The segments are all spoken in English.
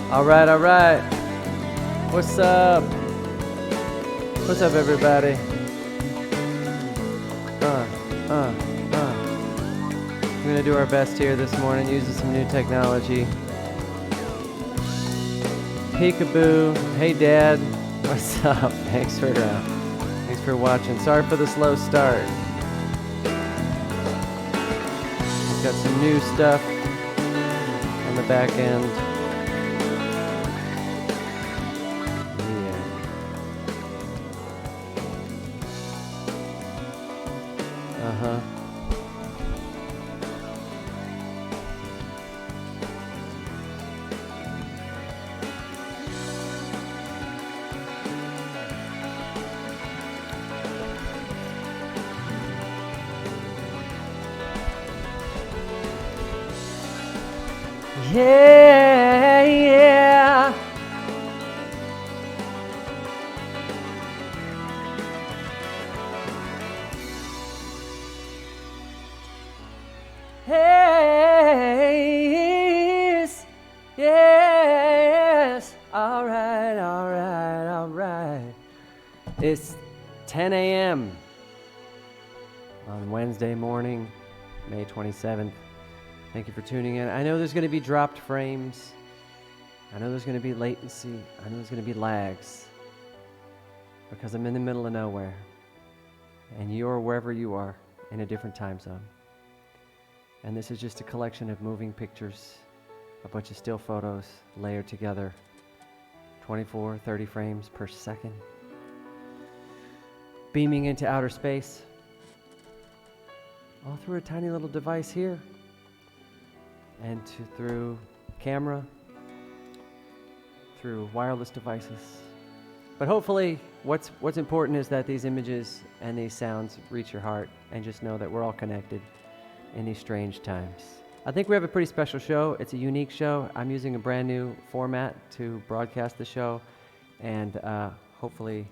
All right. What's up? What's up, everybody? We're gonna do our best here this morning, using some new technology. Peekaboo. Hey, Dad. What's up? Thanks for watching. Sorry for the slow start. We've got some new stuff on the back end. Yeah. Yes. All right. It's 10 a.m. on Wednesday morning, May 27th. Thank you for tuning in. I know there's going to be dropped frames. I know there's going to be latency. I know there's going to be lags. Because I'm in the middle of nowhere. And you're wherever you are in a different time zone. And this is just a collection of moving pictures, a bunch of still photos layered together. 24, 30 frames per second. Beaming into outer space. All through a tiny little device here. And through camera, through wireless devices. But hopefully, what's important is that these images and these sounds reach your heart, and just know that we're all connected in these strange times. I think we have a pretty special show. It's a unique show. I'm using a brand new format to broadcast the show, and hopefully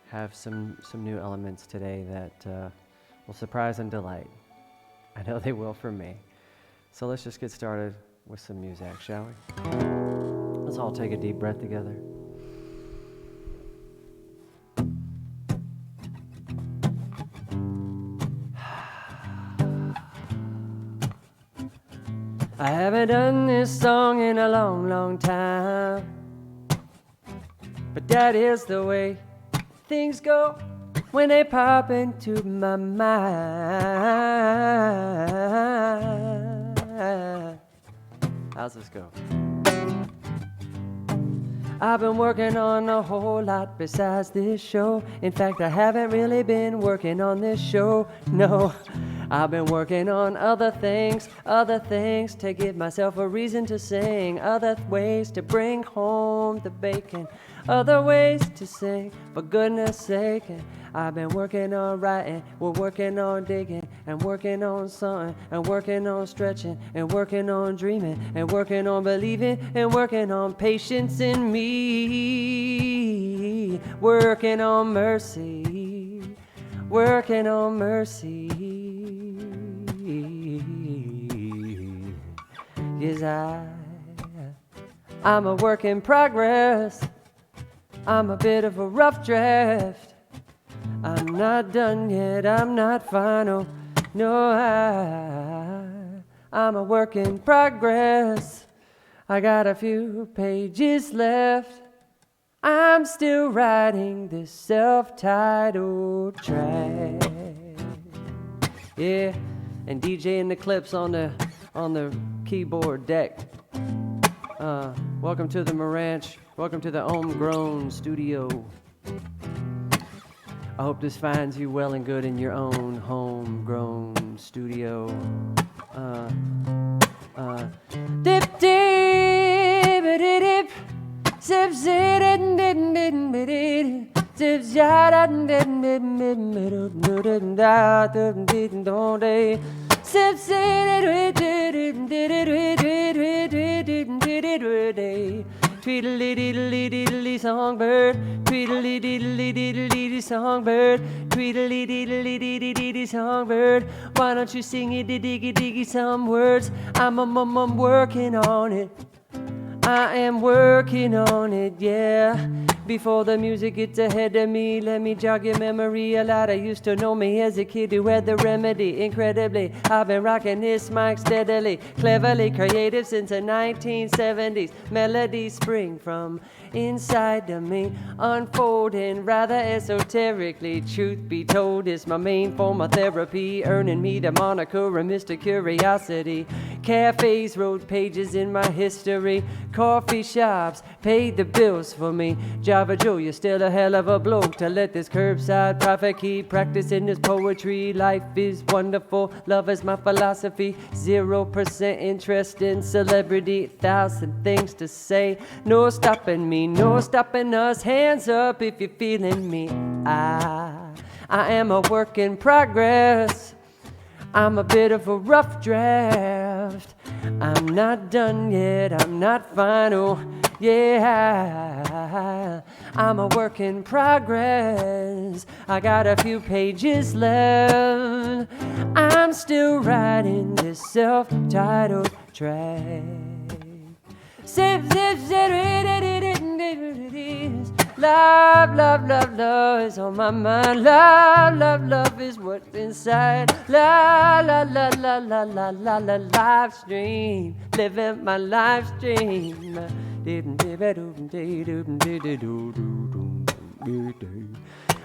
have some new elements today that will surprise and delight. I know they will for me. So let's just get started with some music, shall we? Let's all take a deep breath together. I haven't done this song in a long time, but that is the way things go when they pop into my mind. How's this go? I've been working on a whole lot besides this show. In fact, I haven't really been working on this show, no. I've been working on other things to give myself a reason to sing, other ways to bring home the bacon, other ways to sing, for goodness sake. And I've been working on writing, we're working on digging, and working on something, and working on stretching, and working on dreaming, and working on believing, and working on patience in me, working on mercy, working on mercy. Yes, I'm a work in progress. I'm a bit of a rough draft. I'm not done yet, I'm not final. No, I'm a work in progress. I got a few pages left. I'm still writing this self-titled track. Yeah, and DJing the clips on the keyboard deck. Welcome to the Mraz. Welcome to the Homegrown Studio. I hope this finds you well and good in your own homegrown studio. Dip dip dip zip zip zip Tweedledee-diddly-diddly songbird, tweedledee-diddly-diddly songbird, tweedledee-diddly-diddly songbird. Why don't you sing it, diggy diggy some words? I'm working on it. I am working on it, yeah. Before the music gets ahead of me, let me jog your memory. A lot of used to know me as a kid who had the remedy. Incredibly, I've been rocking this mic steadily, cleverly creative since the 1970s. Melodies spring from inside of me, unfolding rather esoterically. Truth be told, is my main form of therapy, earning me the moniker of Mr. Curiosity. Cafes wrote pages in my history, coffee shops paid the bills for me. Java Joe, you're still a hell of a bloke to let this curbside prophet keep practicing this poetry. Life is wonderful, love is my philosophy. 0% interest in celebrity, 1,000 things to say. No stopping me, no stopping us. Hands up if you're feeling me. I am a work in progress. I'm a bit of a rough draft. I'm not done yet, I'm not final. Yeah, I'm a work in progress. I got a few pages left. I'm still writing this self-titled track. Love, love, love, love is on my mind. Love, love, love is what's inside. La, la, la, la, la, la, la, la, live stream. Living my live stream.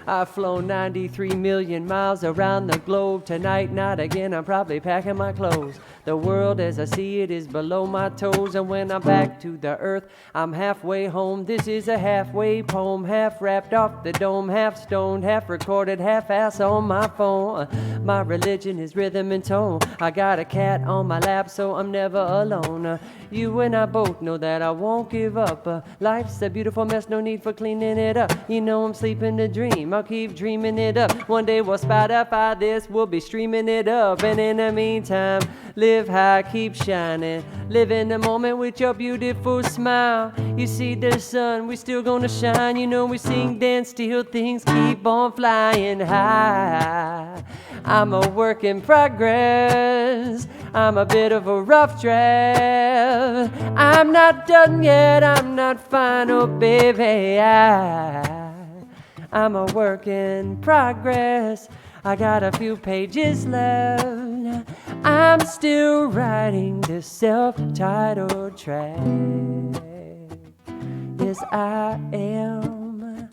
I've flown 93 million miles around the globe. Tonight, not again, I'm probably packing my clothes. The world as I see it is below my toes, and when I'm back to the earth, I'm halfway home. This is a halfway poem, half wrapped off the dome, half stoned, half recorded, half-ass on my phone. My religion is rhythm and tone. I got a cat on my lap, so I'm never alone. You and I both know that I won't give up. Life's a beautiful mess, no need for cleaning it up. You know I'm sleeping to dream, I'll keep dreaming it up. One day we'll Spotify this, we'll be streaming it up. And in the meantime, live high, keep shining. Live in the moment with your beautiful smile. You see the sun, we still gonna shine. You know we sing, dance, still things keep on flying high. I'm a work in progress. I'm a bit of a rough draft. I'm not done yet, I'm not final, baby. I'm a work in progress. I got a few pages left. I'm still writing this self-titled track. Yes, I am.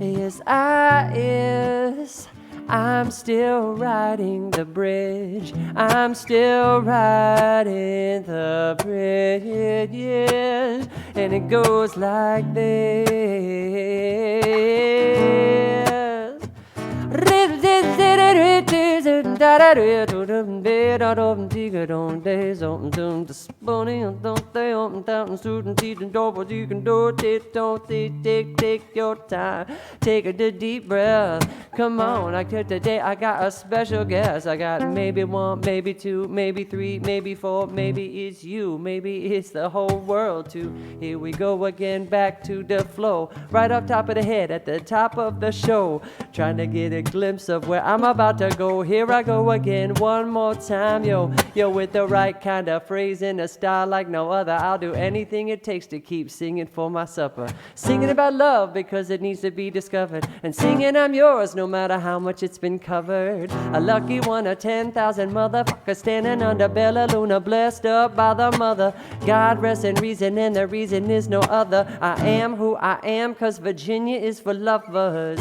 Yes, I is. I'm still riding the bridge. I'm still riding the bridge, yes. And it goes like this. Take your time, take a deep breath. Come on, today I got a special guest. I got maybe one, maybe two, maybe three, maybe four, maybe it's you, maybe it's the whole world too. Here we go again, back to the flow, right up top of the head, at the top of the show, trying to get a glimpse of where I'm about to go. Here I go again, one more time, yo, with the right kind of phrase in a style like no other. I'll do anything it takes to keep singing for my supper, singing about love because it needs to be discovered, and singing I'm yours no matter how much it's been covered. A lucky one of 10,000 motherfuckers standing under Bella Luna, blessed up by the mother. God rest in reason, and the reason is no other. I am who I am, cause Virginia is for lovers.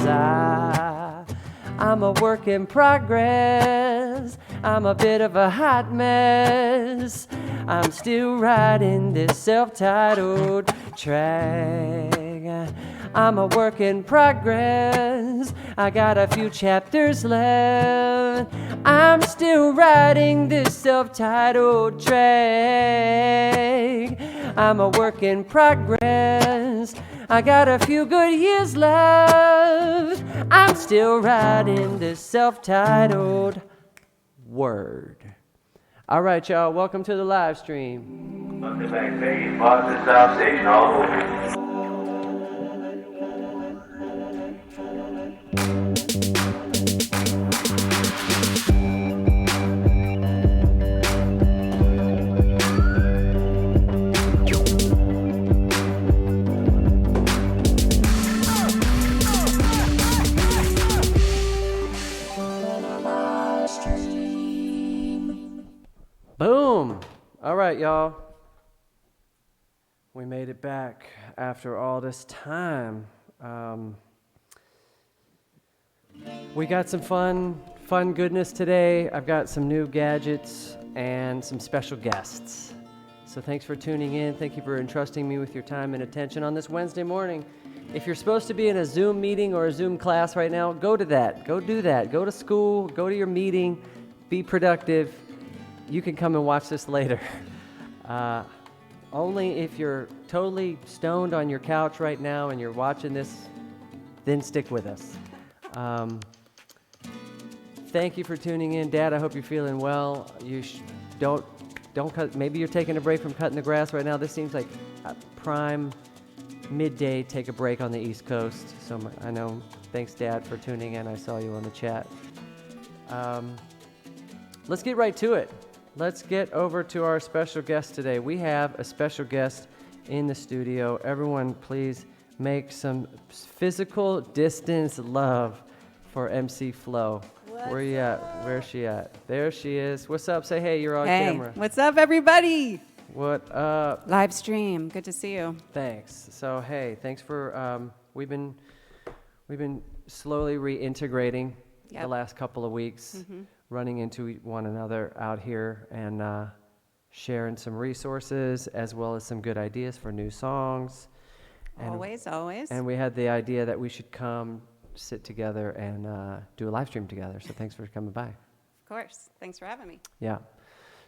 I'm a work in progress. I'm a bit of a hot mess. I'm still writing this self-titled track. I'm a work in progress. I got a few chapters left. I'm still writing this self-titled track. I'm a work in progress. I got a few good years left. I'm still writing this self-titled word. All right, y'all, welcome to the live stream. Welcome back, Vegas, Boston, South Station, all over. Boom! All right, y'all. We made it back after all this time. We got some fun goodness today. I've got some new gadgets and some special guests. So thanks for tuning in. Thank you for entrusting me with your time and attention on this Wednesday morning. If you're supposed to be in a Zoom meeting or a Zoom class right now, go to that. Go do that. Go to school. Go to your meeting. Be productive. You can come and watch this later. Only if you're totally stoned on your couch right now and you're watching this, then stick with us. Thank you for tuning in. Dad, I hope you're feeling well. You don't cut. Maybe you're taking a break from cutting the grass right now. This seems like a prime midday take a break on the East Coast. So I know. Thanks, Dad, for tuning in. I saw you on the chat. Let's get right to it. Let's get over to our special guest today. We have a special guest in the studio. Everyone, please make some physical distance love for MC Flo. Where you at? Where's she at? There she is. What's up? Say hey, you're on camera. What's up, everybody? What up? Live stream. Good to see you. Thanks. So hey, thanks for we've been slowly reintegrating the last couple of weeks, running into one another out here and sharing some resources as well as some good ideas for new songs. And, Always. And we had the idea that we should come sit together and do a live stream together. So thanks for coming by. Of course. Thanks for having me. Yeah.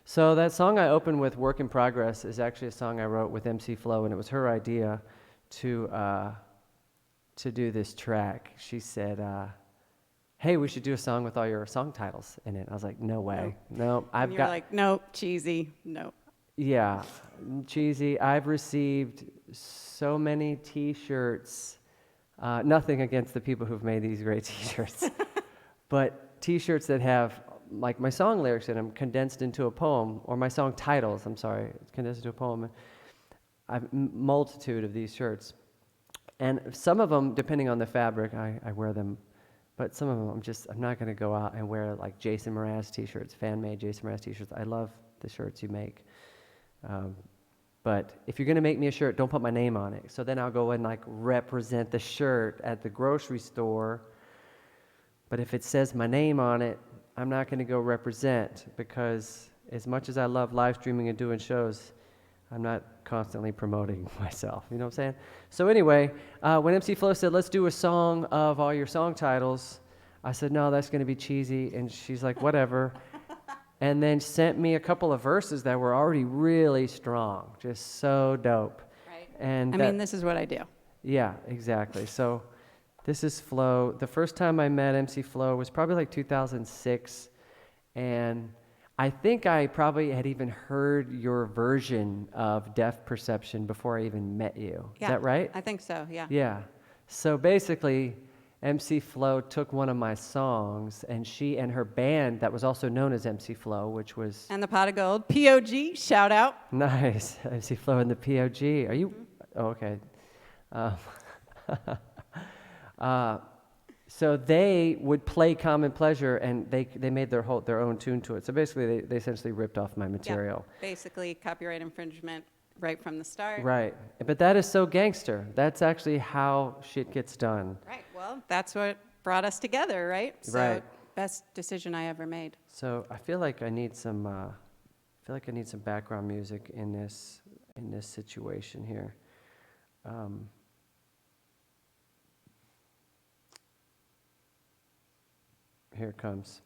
So that song I opened with, Work in Progress, is actually a song I wrote with MC Flo, and it was her idea to do this track. She said, hey, we should do a song with all your song titles in it. I was like, no way. No, I've got like, no, cheesy, no. Yeah, cheesy. I've received so many T-shirts. Nothing against the people who've made these great T-shirts, but T-shirts that have like my song lyrics in them condensed into a poem, or my song titles, condensed into a poem. I've multitude of these shirts. And some of them, depending on the fabric, I wear them. But some of them, I'm not going to go out and wear like Jason Mraz T-shirts, fan-made Jason Mraz T-shirts. I love the shirts you make. But if you're going to make me a shirt, don't put my name on it. So then I'll go and like represent the shirt at the grocery store. But if it says my name on it, I'm not going to go represent, because as much as I love live streaming and doing shows, I'm not constantly promoting myself. You know what I'm saying? So anyway, when MC Flo said, let's do a song of all your song titles, I said, no, that's going to be cheesy. And she's like, whatever. And then sent me a couple of verses that were already really strong, just so dope. Right. And this is what I do. Yeah, exactly. So this is Flo. The first time I met MC Flo was probably like 2006, and I think I probably had even heard your version of Depth Perception before I even met you. Yeah, Is that right? I think so, yeah. Yeah. So basically, MC Flo took one of my songs, and she and her band that was also known as MC Flo, which was... And the Pot of Gold, POG, shout out. Nice. MC Flo and the POG. Are you... Oh, okay. So they would play Common Pleasure, and they made their own tune to it. So basically, they essentially ripped off my material. Yeah, basically, copyright infringement right from the start. Right. But that is so gangster. That's actually how shit gets done. Right. Well, that's what brought us together, right? So Right. Best decision I ever made. So I feel like I need some background music in this situation here. Here it comes.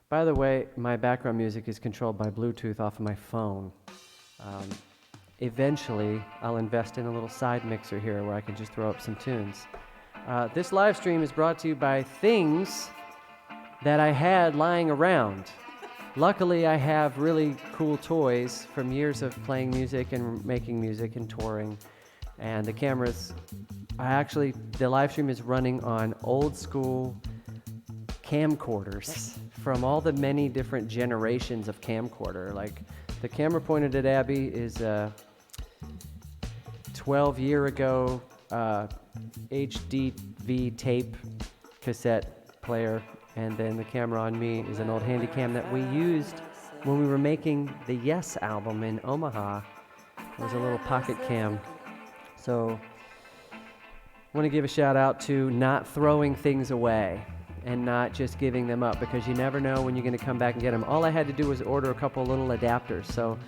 By the way, my background music is controlled by Bluetooth off of my phone. Eventually, I'll invest in a little side mixer here where I can just throw up some tunes. This live stream is brought to you by things that I had lying around. Luckily, I have really cool toys from years of playing music and making music and touring. And the cameras, the live stream is running on old school camcorders from all the many different generations of camcorder. Like the camera pointed at Abby is a 12-year ago HDV tape cassette player And then the camera on me is an old handy cam that we used when we were making the Yes album in Omaha. It was a little pocket cam. So I want to give a shout out to not throwing things away and not just giving them up, because you never know when you're going to come back and get them. All I had to do was order a couple little adapters. So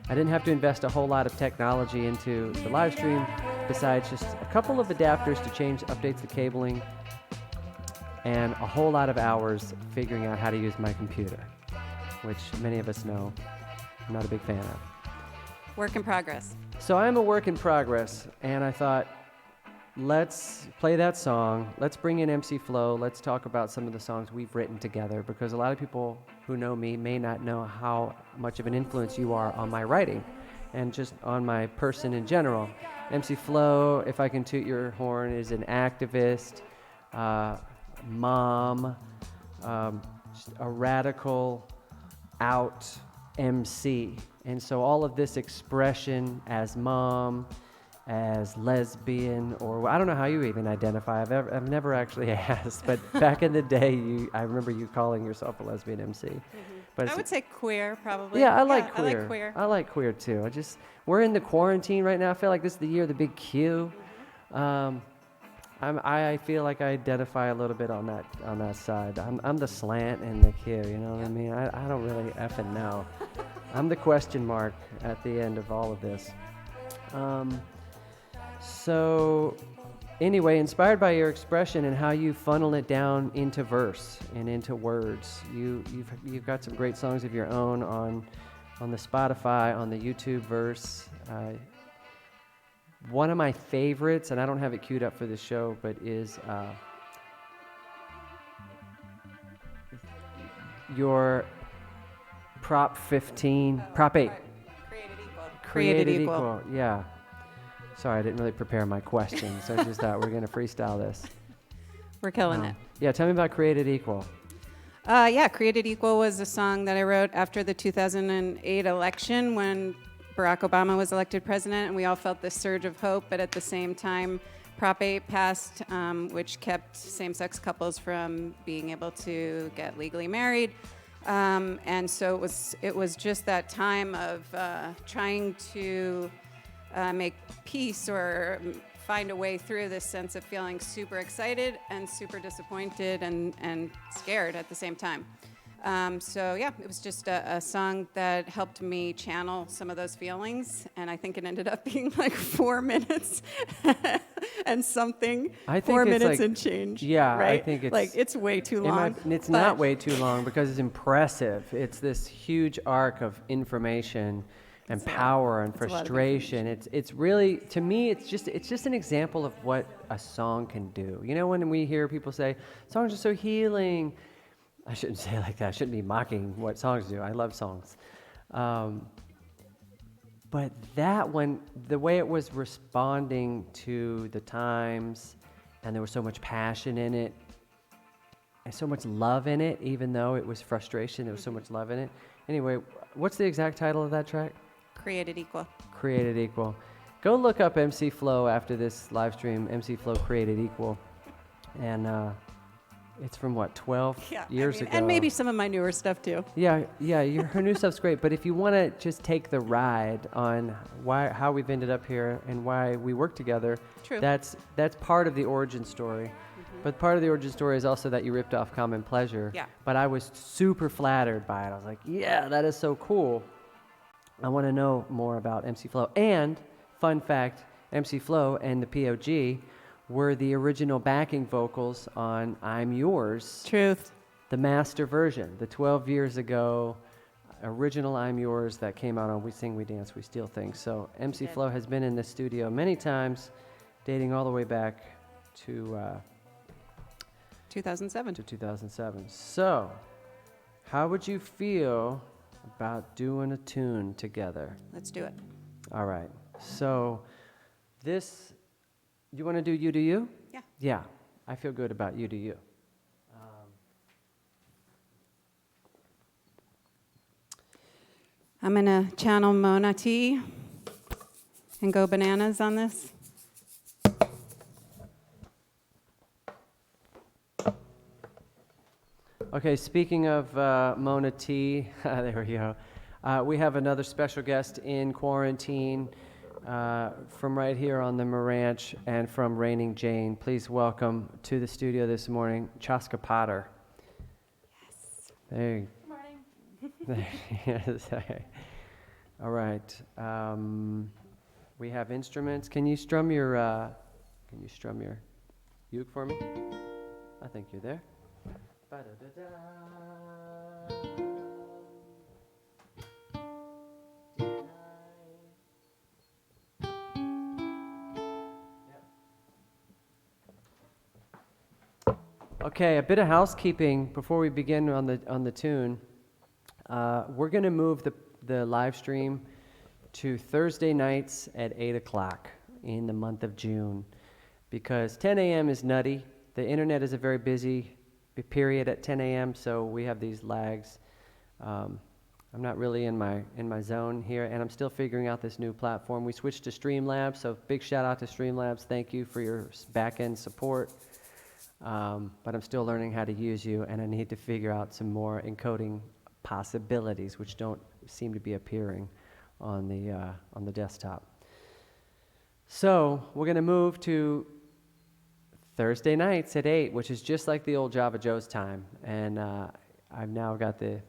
I didn't have to invest a whole lot of technology into the live stream besides just a couple of adapters to change, updates the cabling, and a whole lot of hours figuring out how to use my computer, which many of us know I'm not a big fan of. Work in progress. So I'm a work in progress, and I thought, let's play that song. Let's bring in MC Flow. Let's talk about some of the songs we've written together, because a lot of people who know me may not know how much of an influence you are on my writing and just on my person in general. MC Flow, if I can toot your horn, is an activist, mom, just a radical out MC. And so all of this expression as mom, as lesbian, or I don't know how you even identify. I've never actually asked, but back in the day, I remember you calling yourself a lesbian MC. But I would say queer, probably. yeah, I like queer. I like queer. I like queer too. We're in the quarantine right now. I feel like this is the year of the big Q. I feel like I identify a little bit on that side. I'm the slant and the Q. You know what I mean? I don't really effing know. I'm the question mark at the end of all of this. So anyway, inspired by your expression and how you funnel it down into verse and into words, you've got some great songs of your own on the Spotify, on the YouTube verse. One of my favorites, and I don't have it queued up for this show, but is your Prop 15, Prop 8. Created equal. Created equal, yeah. Sorry, I didn't really prepare my question, so I just thought we're going to freestyle this. We're killing it. Yeah, tell me about Created Equal. Created Equal was a song that I wrote after the 2008 election when Barack Obama was elected president, and we all felt this surge of hope, but at the same time, Prop 8 passed, which kept same-sex couples from being able to get legally married. And so it was just that time of trying to make peace or find a way through this sense of feeling super excited and super disappointed and scared at the same time. It was just a song that helped me channel some of those feelings, and I think it ended up being like 4 minutes and something. I think 4 it's minutes like, and change. Yeah, right? I think it's like it's way too long. It's not way too long because it's impressive. It's this huge arc of information and power and frustration. It's really, to me, it's just an example of what a song can do. You know, when we hear people say songs are so healing, I shouldn't say it like that. I shouldn't be mocking what songs do. I love songs. But that one, the way it was responding to the times, and there was so much passion in it, and so much love in it, even though it was frustration, there was so much love in it. Anyway, what's the exact title of that track? Created Equal. Created Equal. Go look up MC Flow after this live stream, MC Flow Created Equal. And it's from what, 12 years ago? And maybe some of my newer stuff too. Yeah, her new stuff's great. But if you want to just take the ride on how we've ended up here and why we work together, True. That's part of the origin story. But part of the origin story is also that you ripped off Common Pleasure. Yeah. But I was super flattered by it. I was like, yeah, that is so cool. I want to know more about MC Flow. And, fun fact, MC Flow and the POG were the original backing vocals on I'm Yours. Truth. The master version, the 12 years ago original I'm Yours that came out on We Sing, We Dance, We Steal Things. So MC Flow has been in the studio many times, dating all the way back to 2007. So, how would you feel about doing a tune together? Let's do it. All right. So, you want to do You Do You? Yeah. Yeah. I feel good about You Do You. I'm going to channel Mona T and go bananas on this. Okay, speaking of Mona T, there we go. We have another special guest in quarantine from right here on the Maranch and from Reigning Jane. Please welcome to the studio this morning, Chaska Potter. Yes. There you Good morning. Yes. All right. We have instruments. Can you strum your uke for me? I think you're there. Ba-da-da-da. Okay, a bit of housekeeping before we begin on the tune. We're going to move the live stream to Thursday nights at 8 o'clock in the month of June because 10 a.m. is nutty. The internet is a very busy period at 10 a.m., so we have these lags. I'm not really in my zone here, and I'm still figuring out this new platform. We switched to Streamlabs, so big shout out to Streamlabs. Thank you for your back-end support. But I'm still learning how to use you, and I need to figure out some more encoding possibilities, which don't seem to be appearing on the desktop. So we're going to move to Thursday nights at 8, which is just like the old Java Joe's time, and I've now got the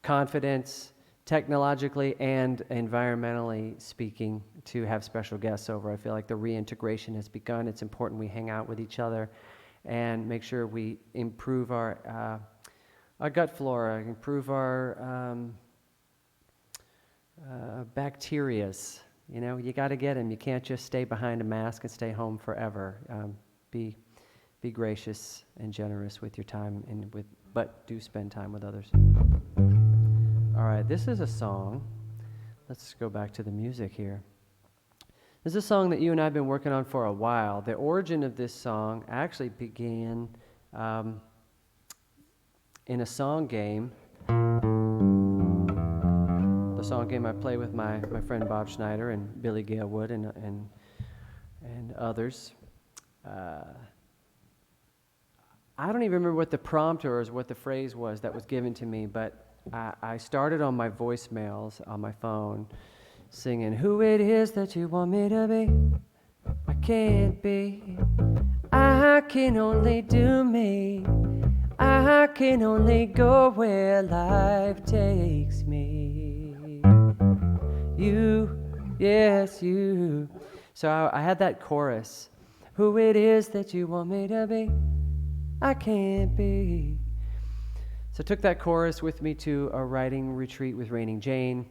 confidence, technologically and environmentally speaking, to have special guests over. I feel like the reintegration has begun. It's important we hang out with each other and make sure we improve our gut flora, improve our bacterias. You know, you got to get them. You can't just stay behind a mask and stay home forever. Be gracious and generous with your time, but do spend time with others. All right, this is a song. Let's go back to the music here. This is a song that you and I have been working on for a while. The origin of this song actually began in a song game. The song game I play with my friend Bob Schneider and Billy Gale Wood and others. I don't even remember what the prompt or what the phrase was that was given to me, but I started on my voicemails on my phone singing, "Who it is that you want me to be, I can't be. I can only do me. I can only go where life takes me. You, yes, you." So I had that chorus. Who it is that you want me to be, I can't be. So I took that chorus with me to a writing retreat with Reigning Jane.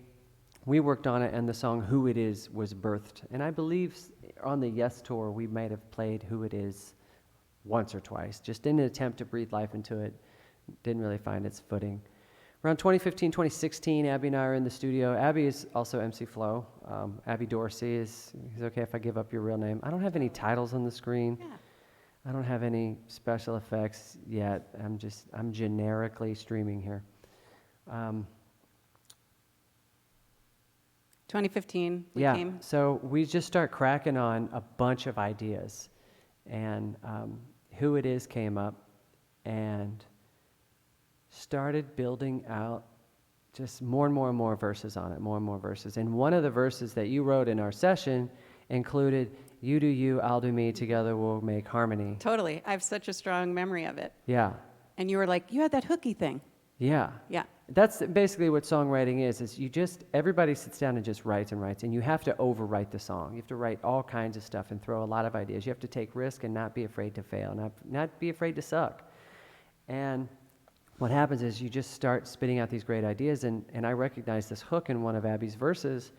We worked on it, and the song Who It Is was birthed. And I believe on the Yes Tour, we might have played Who It Is once or twice, just in an attempt to breathe life into it. Didn't really find its footing. Around 2015, 2016, Abby and I are in the studio. Abby is also MC Flo. Abby Dorsey is okay if I give up your real name? I don't have any titles on the screen. Yeah. I don't have any special effects yet. I'm generically streaming here. 2015, we Yeah, came. so we just start cracking on a bunch of ideas. And Who It Is came up and started building out just more and more and more verses on it, more and more verses. And one of the verses that you wrote in our session included, "You do you, I'll do me, together we'll make harmony." Totally. I have such a strong memory of it. Yeah, And you were like, you had that hooky thing. yeah. Yeah. That's basically what songwriting is everybody sits down and just writes and writes, and you have to overwrite the song. You have to write all kinds of stuff and throw a lot of ideas. You have to take risk and not be afraid to fail, not be afraid to suck. And what happens is you just start spitting out these great ideas, and I recognized this hook in one of Abby's verses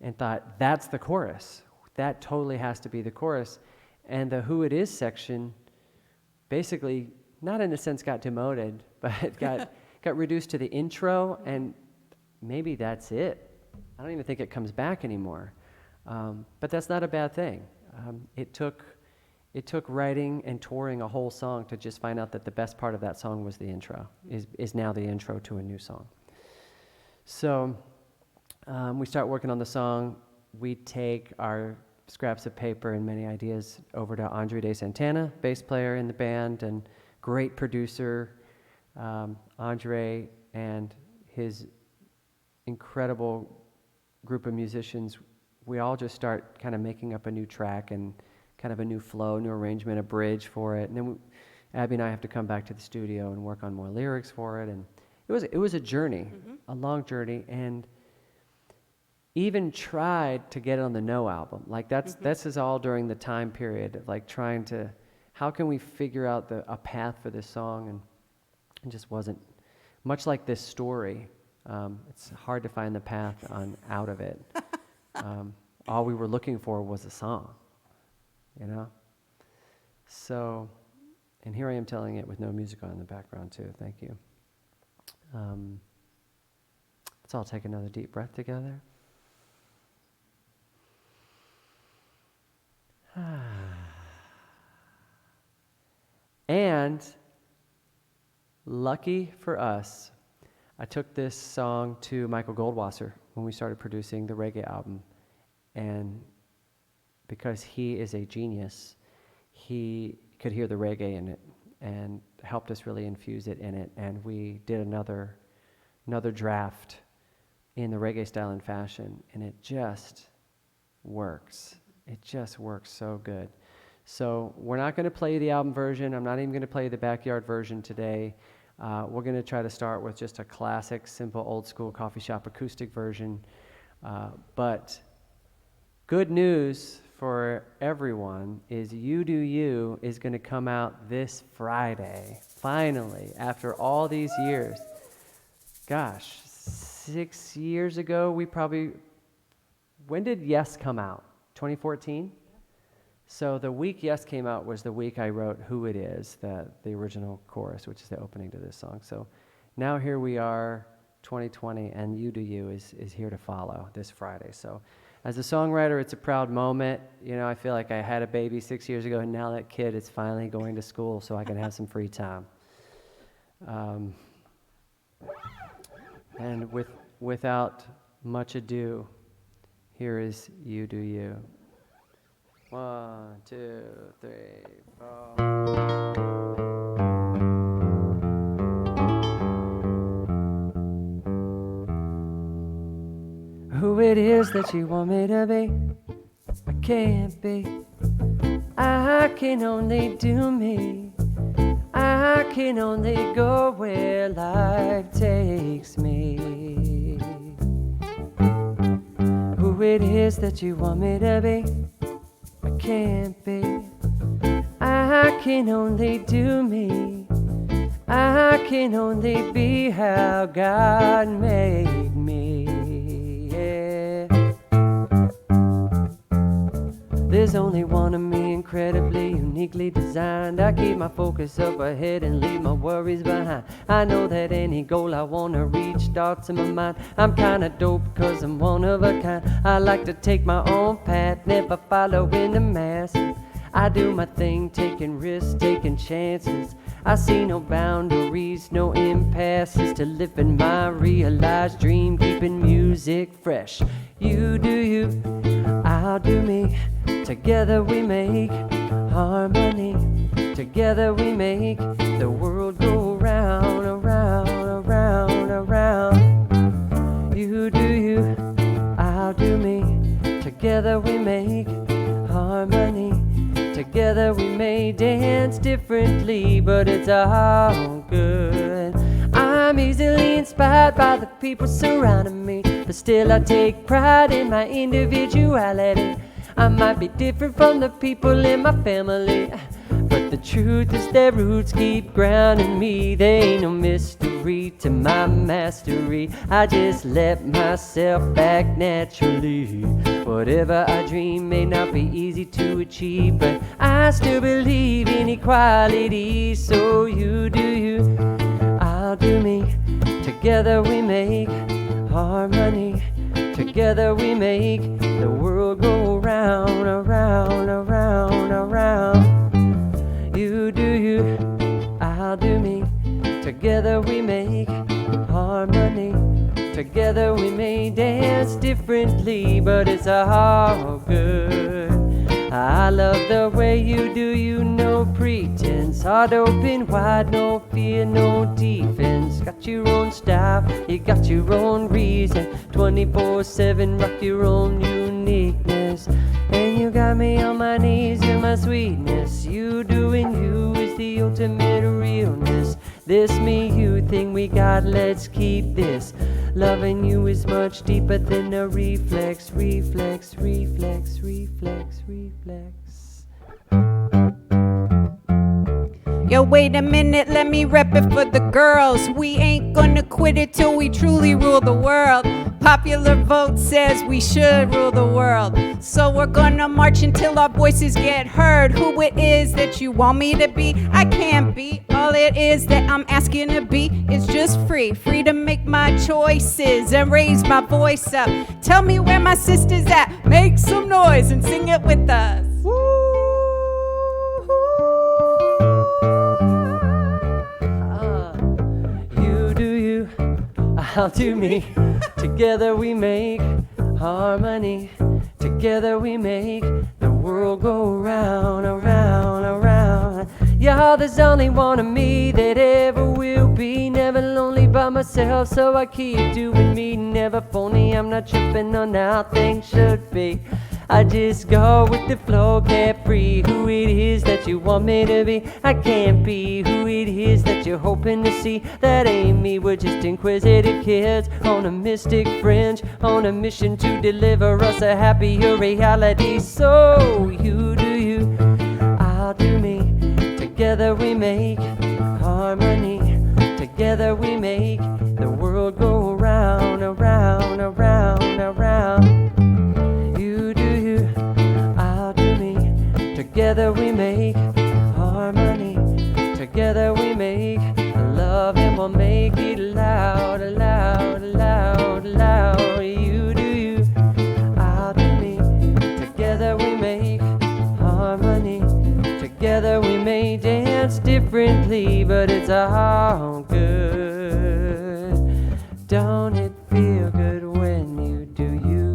and thought, that's the chorus. That totally has to be the chorus. And the Who It Is section basically, not in a sense got demoted, but got reduced to the intro, and maybe that's it. I don't even think it comes back anymore. But that's not a bad thing. It took writing and touring a whole song to just find out that the best part of that song was the intro, is now the intro to a new song. So we start working on the song. We take our scraps of paper and many ideas over to Andre De Santana, bass player in the band and great producer, Andre and his incredible group of musicians, we all just start kind of making up a new track and kind of a new flow, new arrangement, a bridge for it. And then Abby and I have to come back to the studio and work on more lyrics for it. And it was a journey, a long journey, and even tried to get it on the No album. Like this is all during the time period of like trying to, how can we figure out a path for this song? And it just wasn't, much like this story, it's hard to find the path out of it. All we were looking for was a song, you know? So, and here I am telling it with no music on in the background too, thank you. Let's all take another deep breath together. And lucky for us, I took this song to Michael Goldwasser when we started producing the reggae album. And because he is a genius, he could hear the reggae in it and helped us really infuse it in it. And we did another draft in the reggae style and fashion, and it just works. It just works so good. So we're not going to play the album version. I'm not even going to play the backyard version today. We're going to try to start with just a classic, simple, old school coffee shop acoustic version. But good news for everyone is You Do You is going to come out this Friday, finally, after all these years. Gosh, 6 years ago, when did Yes come out? 2014? So the week Yes came out was the week I wrote Who It Is, the original chorus, which is the opening to this song. So now here we are, 2020, and You Do You is here to follow this Friday. So as a songwriter, it's a proud moment. You know, I feel like I had a baby 6 years ago, and now that kid is finally going to school so I can have some free time. And without much ado, here is You Do You. 1, 2, 3, 4. Who it is that you want me to be, I can't be. I can only do me. I can only go where life takes me. Who it is that you want me to be, I can't be. I can only do me. I can only be how God made me. Yeah. There's only one of me, incredibly, uniquely designed. I keep my focus up ahead and leave my worries behind. I know that any goal I wanna reach starts in my mind. I'm kinda dope cause I'm one of a kind. I like to take my own path, never following the masses. I do my thing, taking risks, taking chances. I see no boundaries, no impasses to living my realized dream, keeping music fresh. You do you, I'll do me. Together we make harmony. Together we make the world go round, around, around, around. You do you, I'll do me. Together we make harmony. Together we may dance differently, but it's all good. I'm easily inspired by the people surrounding me, but still I take pride in my individuality. I might be different from the people in my family, but the truth is their roots keep grounding me. There ain't no mystery to my mastery. I just let myself act naturally. Whatever I dream may not be easy to achieve, but I still believe in equality. So you do you, I'll do me. Together we make harmony. Together we make the world go round, around, around, around. You do you, I'll do me. Together we make harmony. Together we may dance differently, but it's all good. I love the way you do you, no pretense. Heart open wide, no fear, no defense. Got your own style, you got your own reason. 24/7, rock your own uniqueness. And you got me on my knees, you're my sweetness. You doing you is the ultimate realness. This me you thing we got, let's keep this. Loving you is much deeper than a reflex, reflex, reflex, reflex, reflex. Yo, wait a minute, let me rep it for the girls. We ain't gonna quit it till we truly rule the world. Popular vote says we should rule the world. So we're gonna march until our voices get heard. Who it is that you want me to be, I can't be. All it is that I'm asking to be is just free. Free to make my choices and raise my voice up. Tell me where my sister's at. Make some noise and sing it with us. You do you, I'll do me. Together we make harmony. Together we make the world go round, around, around. You're there's only one of me that ever will be. Never lonely by myself, so I keep doing me. Never phony, I'm not tripping on how things should be. I just go with the flow, carefree. Who it is that you want me to be, I can't be. Who it is that you're hoping to see, that ain't me. We're just inquisitive kids on a mystic fringe, on a mission to deliver us a happier reality. So you do you, I'll do me. Together we make harmony. Together we make the world go round, around, around, around. Together we make harmony. Together we make love, and we'll make it loud, loud, loud, loud. You do you, I'll do me. Together we make harmony. Together we may dance differently, but it's all good. Don't it feel good when you do you?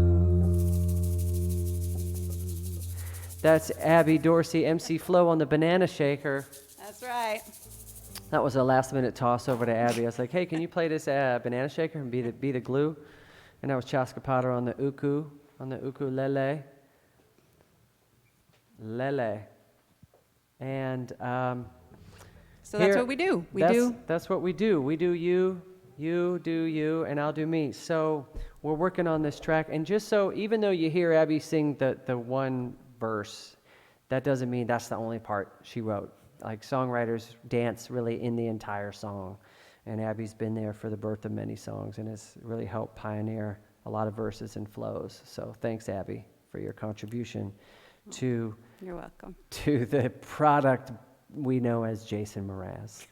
That's Abby Dorsey, MC Flo on the Banana Shaker. That's right. That was a last-minute toss over to Abby. I was like, "Hey, can you play this Banana Shaker and be the glue?" And that was Chaska Potter on the ukulele. Lele. And So that's what we do. That's what we do. We do you do you, and I'll do me. So we're working on this track, and just so, even though you hear Abby sing the one verse, that doesn't mean that's the only part she wrote. Like, songwriters dance really in the entire song, and Abby's been there for the birth of many songs and has really helped pioneer a lot of verses and flows. So thanks, Abby, for your contribution to You're welcome. to the product we know as Jason Mraz.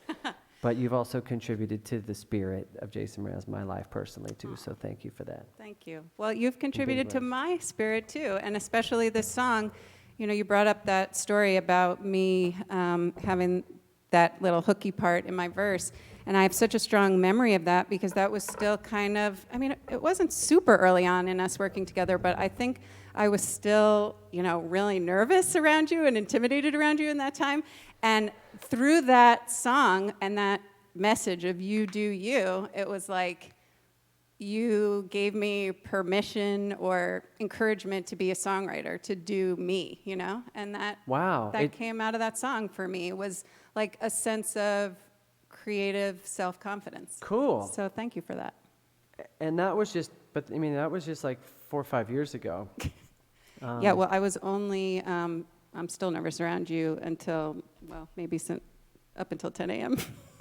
But you've also contributed to the spirit of Jason Mraz, my life personally too, so thank you for that. Thank you. Well, you've contributed to ways. my spirit too, and especially this song. You know, you brought up that story about me having that little hooky part in my verse, and I have such a strong memory of that because that was still kind of, I mean, it wasn't super early on in us working together, but I think I was still, you know, really nervous around you and intimidated around you in that time. And through that song and that message of you do you, it was like you gave me permission or encouragement to be a songwriter, to do me, you know? And that came out of that song for me. It was like a sense of creative self-confidence. Cool. So thank you for that. And that was just, but I mean, that was just like 4 or 5 years ago. Yeah, well, I was only, I'm still nervous around you until, well, maybe up until 10 a.m.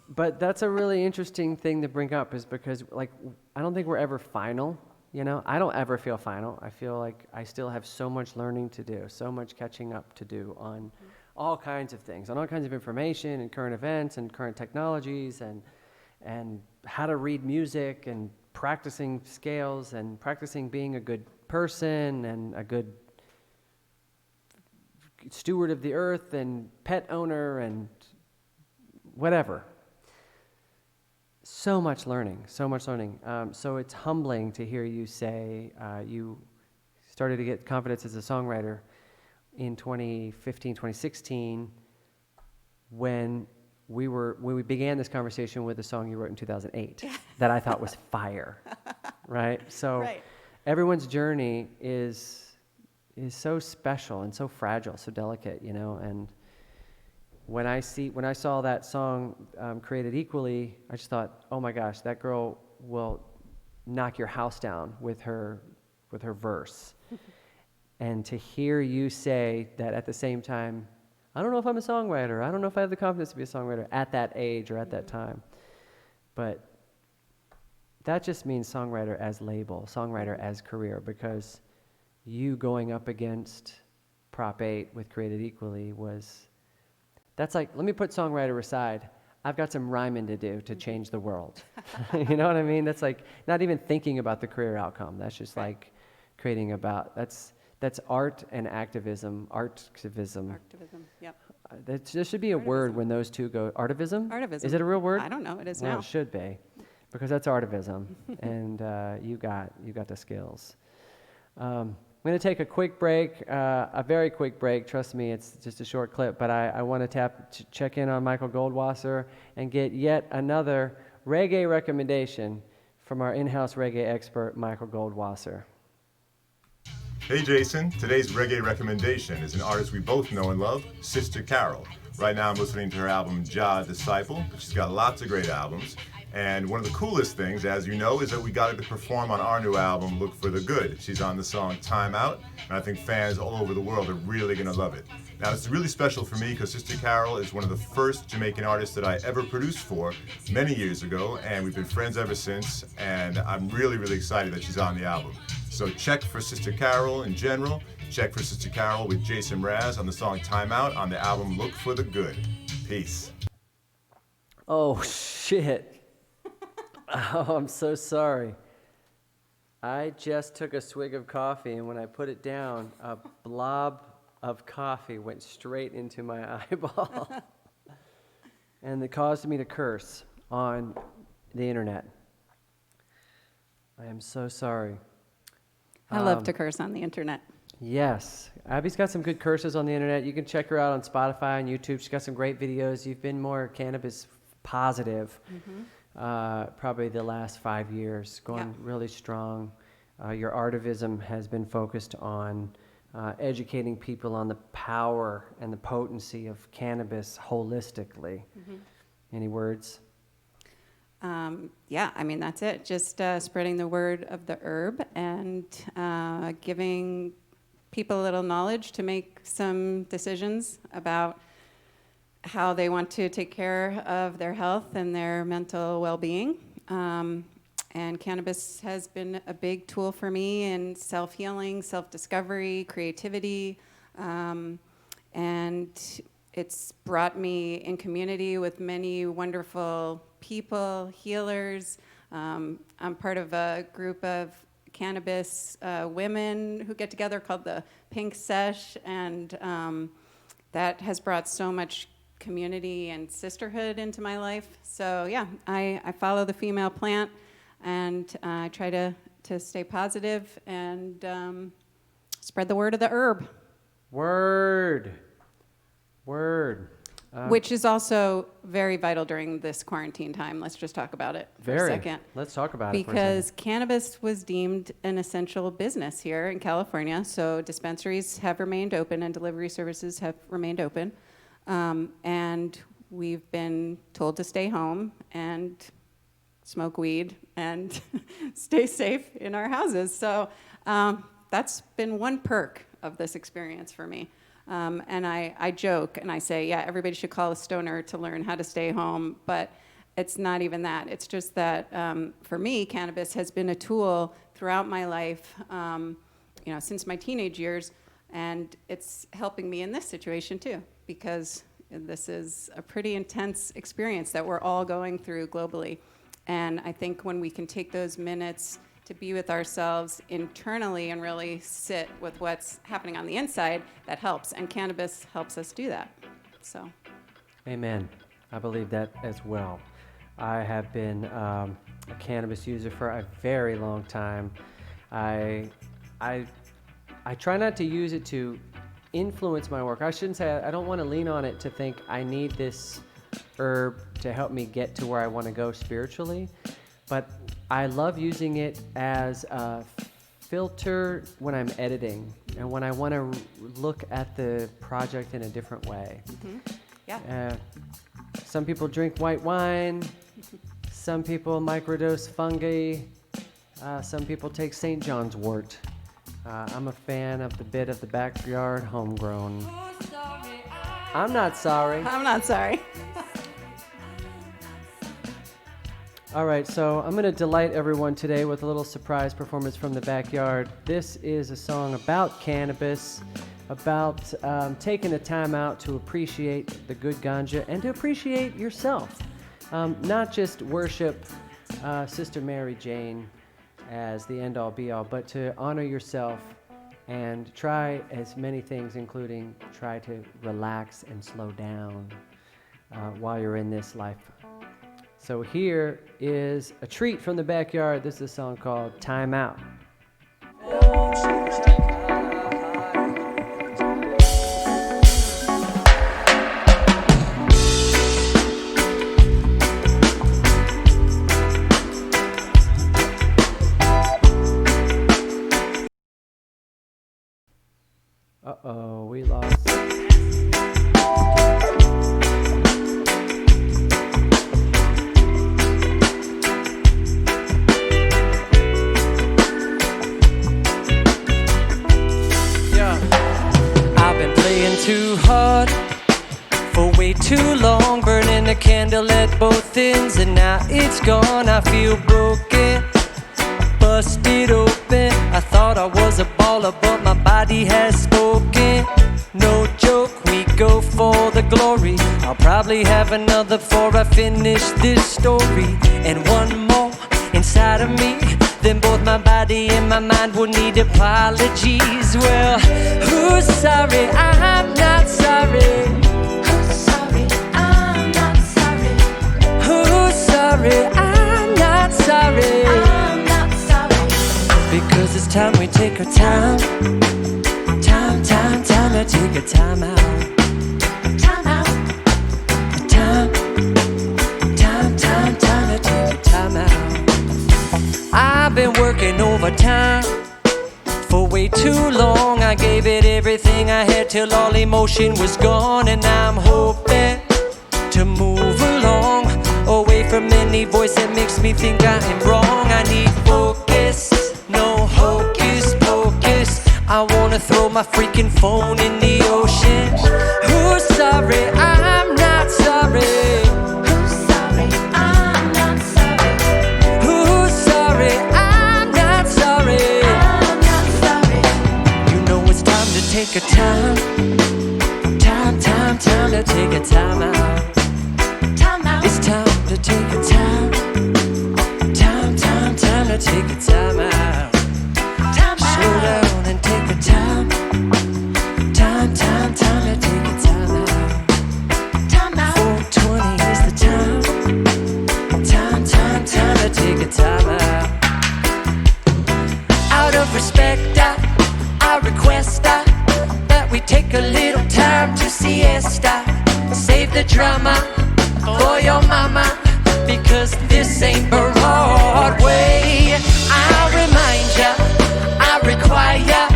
But that's a really interesting thing to bring up, is because, like, I don't think we're ever final, you know? I don't ever feel final. I feel like I still have so much learning to do, so much catching up to do on all kinds of things, on all kinds of information and current events and current technologies and how to read music and practicing scales and practicing being a good person and a good steward of the earth and pet owner and whatever. So much learning, so much learning. So it's humbling to hear you say you started to get confidence as a songwriter in 2015, 2016, when we began this conversation with a song you wrote in 2008 that I thought was fire, right? So Right. everyone's journey is so special and so fragile, so delicate, you know. And when I saw that song Created Equally, I just thought, oh my gosh, that girl will knock your house down with her verse. And to hear you say that at the same time, I don't know if I'm a songwriter. I don't know if I have the confidence to be a songwriter at that age or at that time. But that just means songwriter as label, songwriter as career, because you going up against Prop 8 with Created Equally that's like, let me put songwriter aside. I've got some rhyming to do to change the world. You know what I mean? That's like not even thinking about the career outcome. That's just like creating that's art and activism. Artivism, yep. There should be a word Artivism. when those two go. Artivism? Artivism. Is it a real word? I don't know. It is Well, now. it should be, because that's artivism, and you got the skills. I'm going to take a quick break, a very quick break. Trust me, it's just a short clip, but I want to check in on Michael Goldwasser and get yet another reggae recommendation from our in-house reggae expert, Michael Goldwasser. Hey Jason, today's reggae recommendation is an artist we both know and love, Sister Carol. Right now I'm listening to her album Jah Disciple. She's got lots of great albums. And one of the coolest things, as you know, is that we got her to perform on our new album, Look for the Good. She's on the song Time Out, and I think fans all over the world are really going to love it. Now, it's really special for me because Sister Carol is one of the first Jamaican artists that I ever produced for many years ago, and we've been friends ever since, and I'm really, really excited that she's on the album. So check for Sister Carol in general, check for Sister Carol with Jason Mraz on the song Time Out on the album Look for the Good. Peace. Oh, shit. Oh, I'm so sorry. I just took a swig of coffee, and when I put it down, a blob of coffee went straight into my eyeball. And it caused me to curse on the internet. I am so sorry. I love to curse on the internet. Yes. Abby's got some good curses on the internet. You can check her out on Spotify and YouTube. She's got some great videos. You've been more cannabis positive. Probably the last 5 years, going really strong. Your artivism has been focused on educating people on the power and the potency of cannabis holistically. Any words? Yeah, I mean, that's it. Just spreading the word of the herb and giving people a little knowledge to make some decisions about how they want to take care of their health and their mental well-being. And cannabis has been a big tool for me in self-healing, self-discovery, creativity, and it's brought me in community with many wonderful people, healers. I'm part of a group of cannabis women who get together called the Pink Sesh, and that has brought so much community and sisterhood into my life. So yeah, I follow the female plant, and I try to stay positive and spread the word of the herb. Word. Which is also very vital during this quarantine time. Let's just talk about it for a second. Let's talk about it for a Because second. cannabis was deemed an essential business here in California, so dispensaries have remained open and delivery services have remained open. And we've been told to stay home and smoke weed and stay safe in our houses. So that's been one perk of this experience for me. And I joke and I say, yeah, everybody should call a stoner to learn how to stay home, but it's not even that. It's just that for me, cannabis has been a tool throughout my life, since my teenage years, and it's helping me in this situation too, because this is a pretty intense experience that we're all going through globally. And I think when we can take those minutes to be with ourselves internally and really sit with what's happening on the inside, that helps. And cannabis helps us do that. So, Amen. I believe that as well. I have been a cannabis user for a very long time. I try not to use it to influence my work. I shouldn't say I don't want to lean on it to think I need this herb to help me get to where I want to go spiritually, but I love using it as a filter when I'm editing and when I want to look at the project in a different way. Yeah. Some people drink white wine, some people microdose fungi, some people take St. John's wort. I'm a fan of the bit of the backyard homegrown. I'm not sorry. I'm not sorry. All right, so I'm going to delight everyone today with a little surprise performance from the backyard. This is a song about cannabis, about taking the time out to appreciate the good ganja and to appreciate yourself. Not just worship Sister Mary Jane as the end-all be-all, but to honor yourself and try as many things, including try to relax and slow down while you're in this life. So here is a treat from the backyard. This is a song called Time Out. Uh-oh, we lost. Too hard for way too long, burning a candle at both ends, and now it's gone. I feel broken, busted open. I thought I was a baller, but my body has spoken. No joke, we go for the glory. I'll probably have another before I finish this story, and one more inside of me. Then both my body and my mind will need apologies. Well, who's sorry? I'm not sorry. Who's sorry? I'm not sorry. Who's sorry? I'm not sorry. I'm not sorry. Because it's time we take our time. Time to take a time out. Time out. Time to take a time out. I've been working overtime for way too long. I gave it everything I had till all emotion was gone, and I'm hoping to move along away from any voice that makes me think I am wrong. I need focus, no hocus pocus. I wanna throw my freaking phone in the ocean. Who's sorry? I'm not sorry. Take a time to take a time out. It's time to take a time to take a time out. Slow down and take a time to take a time out. 420 is the time to take a time out. Out of respect, I request that we take a little time to siesta. Save the drama for your mama, because this ain't Broadway. I'll remind ya, I require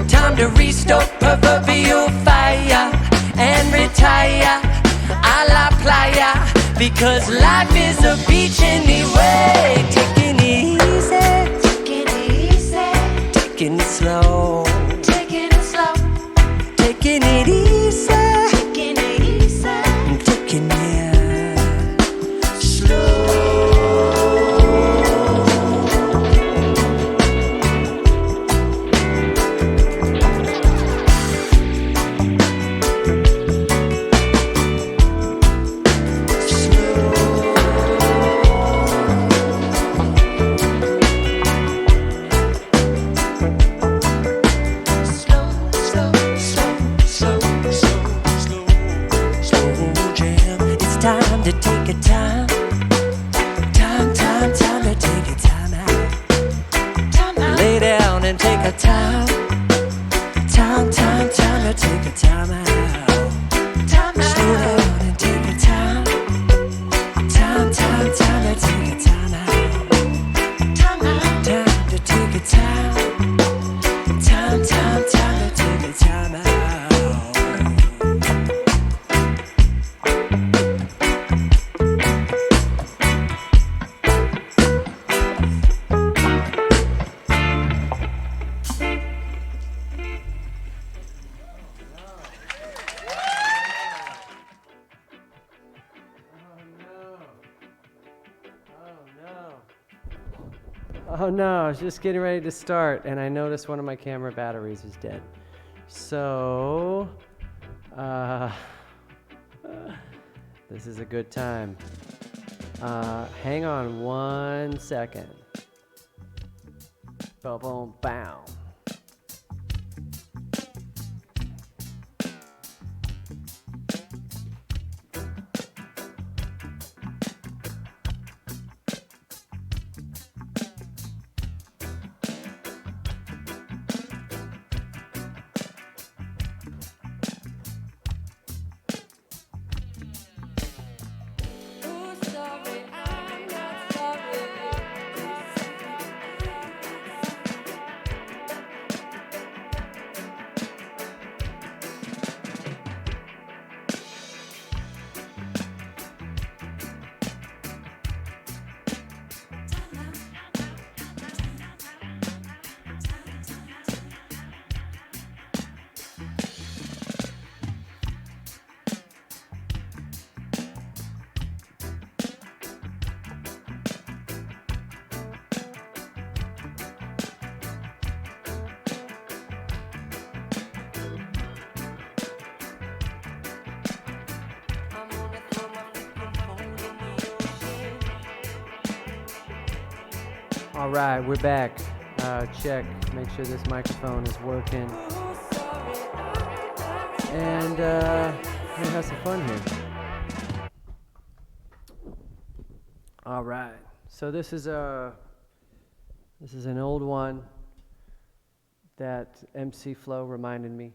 time to restore proverbial fire and retire a la playa, because life is a beach anyway. Taking it easy, taking it slow. Taking it easy, taking it slow. Time to take a time to take a time out. Lay down and take a time to take a your time out. Slow down and take your time. Time to take your time out. Time to take your time. Time to take your time out. Oh no, I was just getting ready to start and I noticed one of my camera batteries is dead. So, this is a good time. Hang on 1 second. Boom, boom, bow. All right, we're back. Check, make sure this microphone is working. And we're gonna have some fun here. All right, so this is an old one that MC Flow reminded me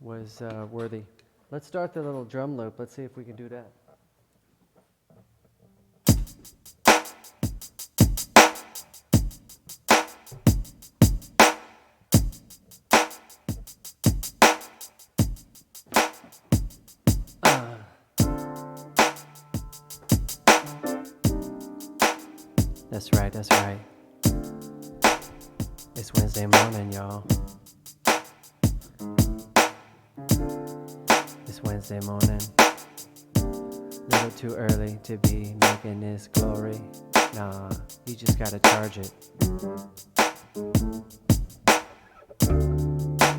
was worthy. Let's start the little drum loop. Let's see if we can do that. That's right, that's right. It's Wednesday morning, y'all. It's Wednesday morning. Little too early to be making this glory. Nah, you just gotta charge it.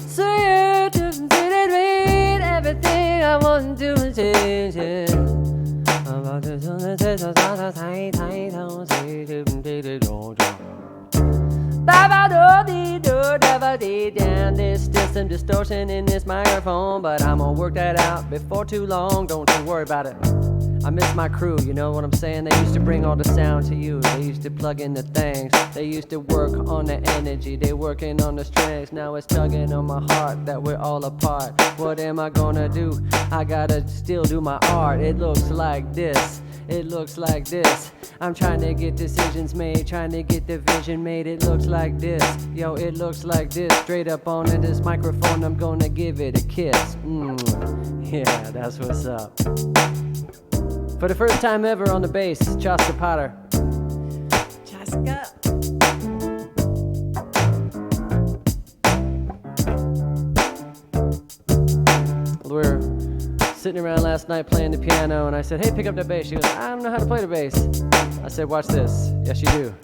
So you just didn't read everything I want to change it. About this on the test of tight, there's still some distortion in this microphone, but I'm gonna work that out before too long. Don't you worry about it. I miss my crew, you know what I'm saying? They used to bring all the sound to you. They used to plug in the things. They used to work on the energy. They working on the strings. Now it's tugging on my heart that we're all apart. What am I gonna do? I gotta still do my art. It looks like this. It looks like this. I'm trying to get decisions made, trying to get the vision made. It looks like this. Yo, it looks like this. Straight up onto this microphone, I'm gonna give it a kiss. Yeah, that's what's up. For the first time ever on the bass, Chaska Potter. Chaska. We're sitting around last night playing the piano, and I said, hey, pick up that bass. She goes, I don't know how to play the bass. I said, watch this. Yes, you do.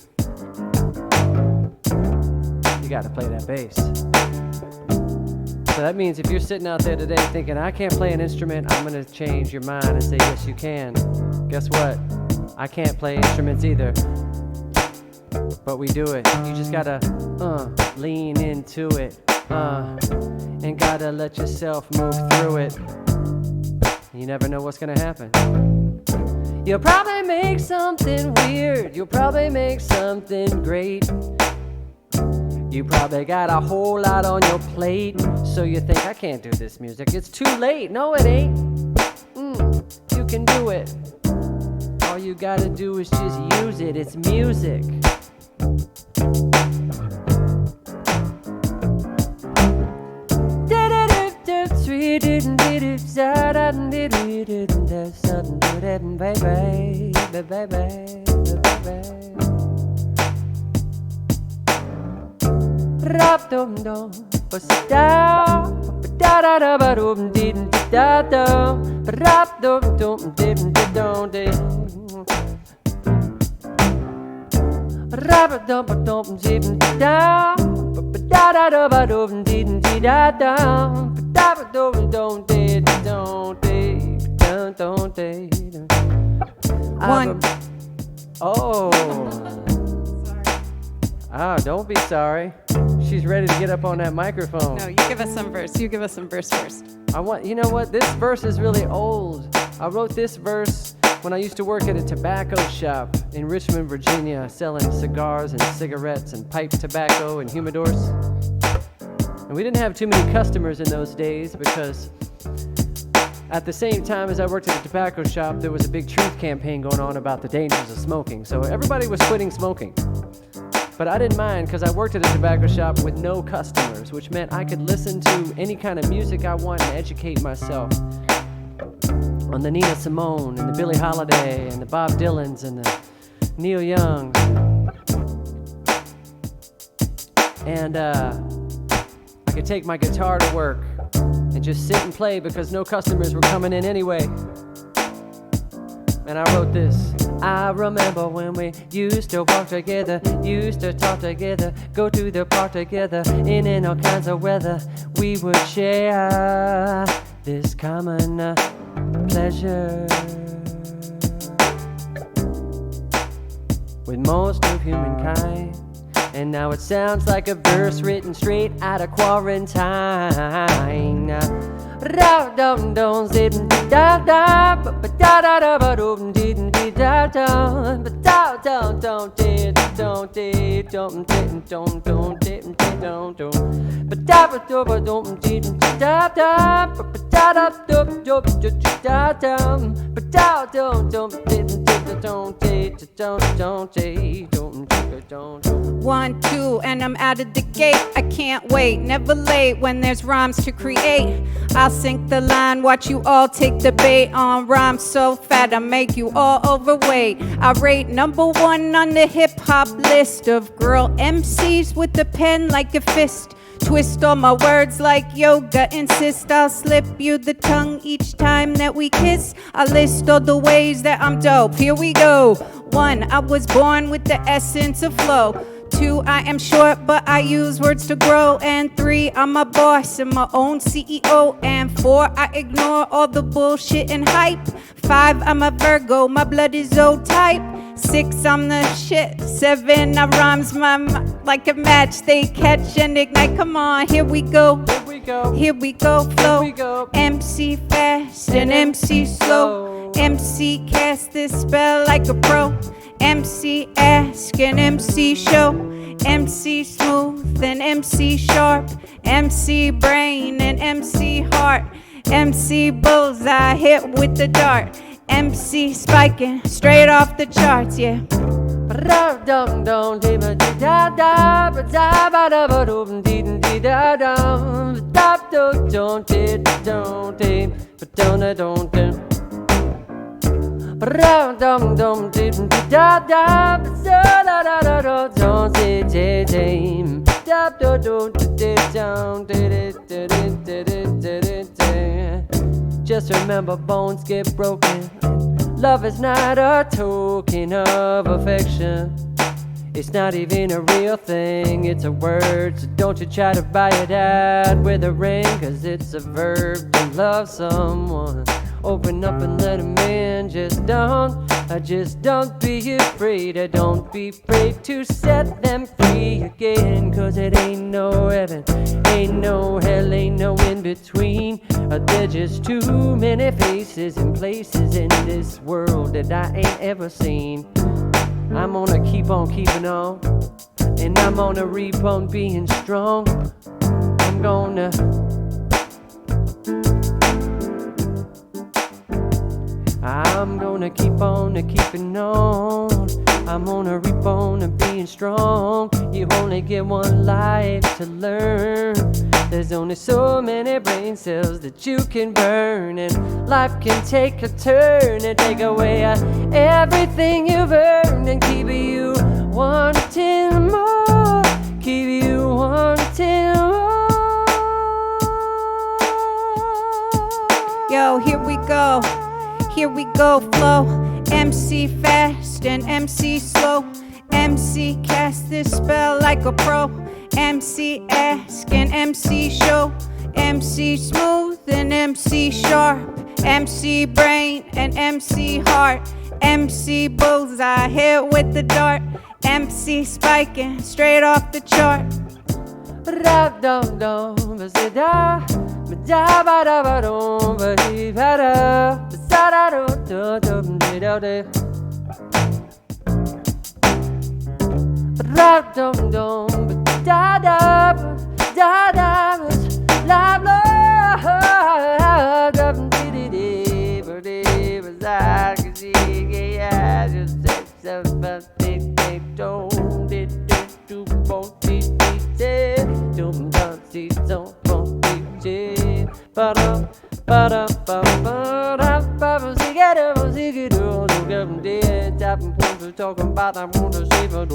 You gotta play that bass. So that means if you're sitting out there today thinking, I can't play an instrument, I'm gonna change your mind and say, yes, you can. Guess what? I can't play instruments either. But we do it. You just gotta lean into it. And gotta let yourself move through it. You never know what's gonna happen. You'll probably make something weird. You'll probably make something great. You probably got a whole lot on your plate, so you think, I can't do this music, it's too late. No, it ain't. You can do it. All you gotta do is just use it. It's music. Rap dum dum, bust it down. Da da da ba dum dum da dum. Rap dum dum dim dum dim. Rap dum dum dim down. Da da da ba dum dim da dum. Da dum dum dim dum dim dum dim. One. Oh. Ah, don't be sorry. She's ready to get up on that microphone. No, you give us some verse. You give us some verse first. You know what? This verse is really old. I wrote this verse when I used to work at a tobacco shop in Richmond, Virginia, selling cigars and cigarettes and pipe tobacco and humidors. And we didn't have too many customers in those days because at the same time as I worked at a tobacco shop, there was a big truth campaign going on about the dangers of smoking. So everybody was quitting smoking. But I didn't mind because I worked at a tobacco shop with no customers, which meant I could listen to any kind of music I want and educate myself on the Nina Simone and the Billie Holiday and the Bob Dylans and the Neil Young. And I could take my guitar to work and just sit and play because no customers were coming in anyway. And I wrote this. I remember when we used to walk together, used to talk together, go to the park together, in all kinds of weather. We would share this common pleasure with most of humankind. And now it sounds like a verse written straight out of quarantine. Da dum dum zip da da da da da ba dum dum da da da dum dum dum dum dum dum dum dum dum ba da ba dum dum da da da da dum dum da dum ba da dum dum dum. 1, 2, and I'm out of the gate. I can't wait, never late when there's rhymes to create. I'll sink the line, watch you all take the bait on rhymes so fat I make you all overweight. I rate number 1 on the hip hop list of girl MCs with the pen like a fist. Twist all my words like yoga, insist I'll slip you the tongue each time that we kiss. I list all the ways that I'm dope, here we go. 1, I was born with the essence of flow. 2, I am short, but I use words to grow. And 3, I'm a boss and my own CEO. And 4, I ignore all the bullshit and hype. 5, I'm a Virgo, my blood is O-type. 6, I'm the shit. 7, I rhymes my like a match. They catch and ignite. Come on, here we go. Here we go. Here we go, flow. Here we go. MC fast and MC slow. MC cast this spell like a pro. MC ask and MC show. MC smooth and MC sharp. MC brain and MC heart. MC bullseye hit with the dart. MC spiking straight off the charts, yeah. Just remember, bones get broken. Love is not a token of affection. It's not even a real thing, it's a word. So don't you try to buy it out with a ring, 'cause it's a verb to love someone. Open up and let them in. Just don't be afraid. Don't be afraid to set them free again. 'Cause it ain't no heaven, ain't no hell, ain't no in between. There's just too many faces and places in this world that I ain't ever seen. I'm gonna keep on keeping on and I'm gonna reap on being strong. I'm gonna keep on keeping on. I'm gonna reap on being strong. You only get one life to learn. There's only so many brain cells that you can burn, and life can take a turn and take away everything you've earned and keep you wanting more, keep you wanting more. Yo, here we go, flow. MC fast and MC slow. MC cast this spell like a pro. MC ask and MC show. MC smooth and MC sharp. MC brain and MC heart. MC bullseye hit with the dart. MC spiking straight off the chart. Talking about I want to save a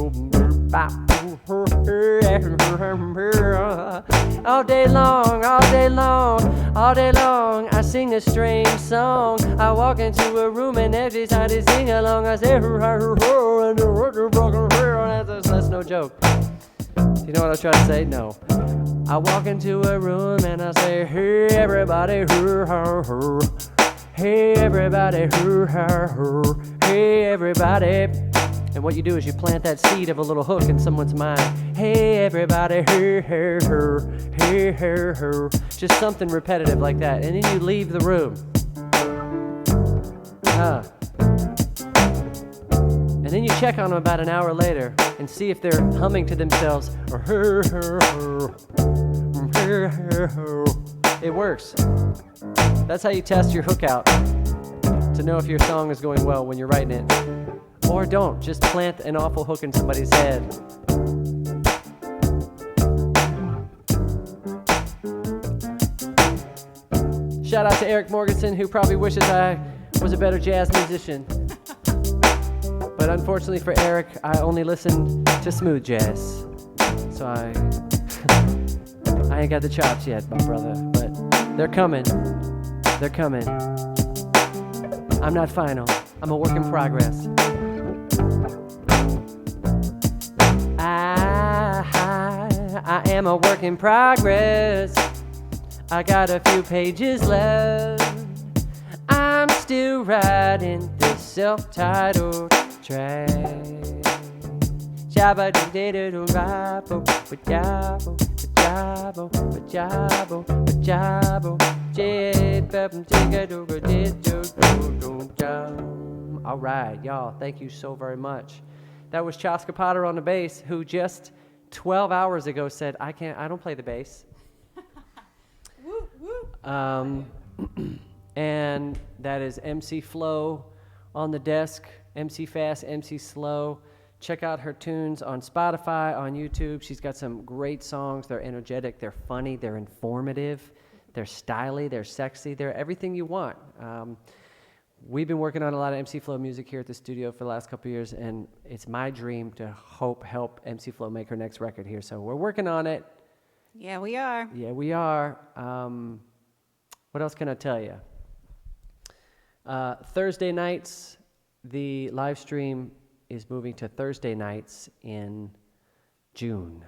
all day long, all day long, all day long. I sing a strange song. I walk into a room and every time they sing along, I say, that's no joke. You know what I was trying to say? No. I walk into a room and I say, hey everybody, hey everybody, hey everybody. And what you do is you plant that seed of a little hook in someone's mind. Hey everybody, hey, hey, hey, hey, hey. Just something repetitive like that. And then you leave the room. And then you check on them about an hour later and see if they're humming to themselves or it works. That's how you test your hook out to know if your song is going well when you're writing it. Or don't, just plant an awful hook in somebody's head. Shout out to Eric Morganson, who probably wishes I was a better jazz musician. But unfortunately for Eric, I only listen to smooth jazz. So I ain't got the chops yet, my brother. But they're coming. They're coming. I'm not final. I'm a work in progress. I am a work in progress. I got a few pages left. I'm still writing this self-titled track. All right, y'all, thank you so very much. That was Chaska Potter on the bass, who just 12 hours ago said, I don't play the bass. Woo, woo. And that is MC Flow on the desk, MC Fast, MC Slow. Check out her tunes on Spotify, on YouTube. She's got some great songs. They're energetic, they're funny, they're informative, they're stylish, they're sexy, they're everything you want. We've been working on a lot of MC Flow music here at the studio for the last couple of years, and it's my dream to help MC Flow make her next record here. So we're working on it. Yeah, we are. Yeah, we are. What else can I tell you? Thursday nights, the live stream is moving to Thursday nights in June.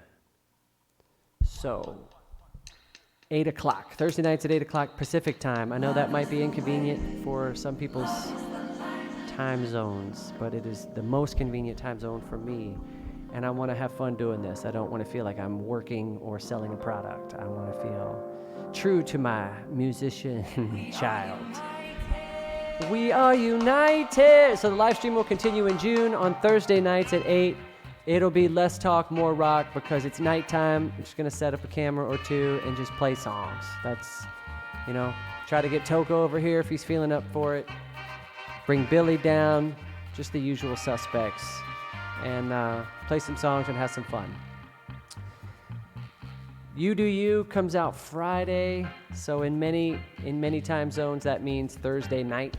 So 8 o'clock. Thursday nights at 8 o'clock Pacific time. I know that might be inconvenient for some people's time zones, but it is the most convenient time zone for me. And I want to have fun doing this. I don't want to feel like I'm working or selling a product. I want to feel true to my musician child. We are united. So the live stream will continue in June on Thursday nights at 8. It'll be less talk, more rock because it's nighttime. I'm just going to set up a camera or two and just play songs. That's, try to get Toko over here if he's feeling up for it. Bring Billy down, just the usual suspects. And play some songs and have some fun. You Do You comes out Friday, so in many time zones that means Thursday night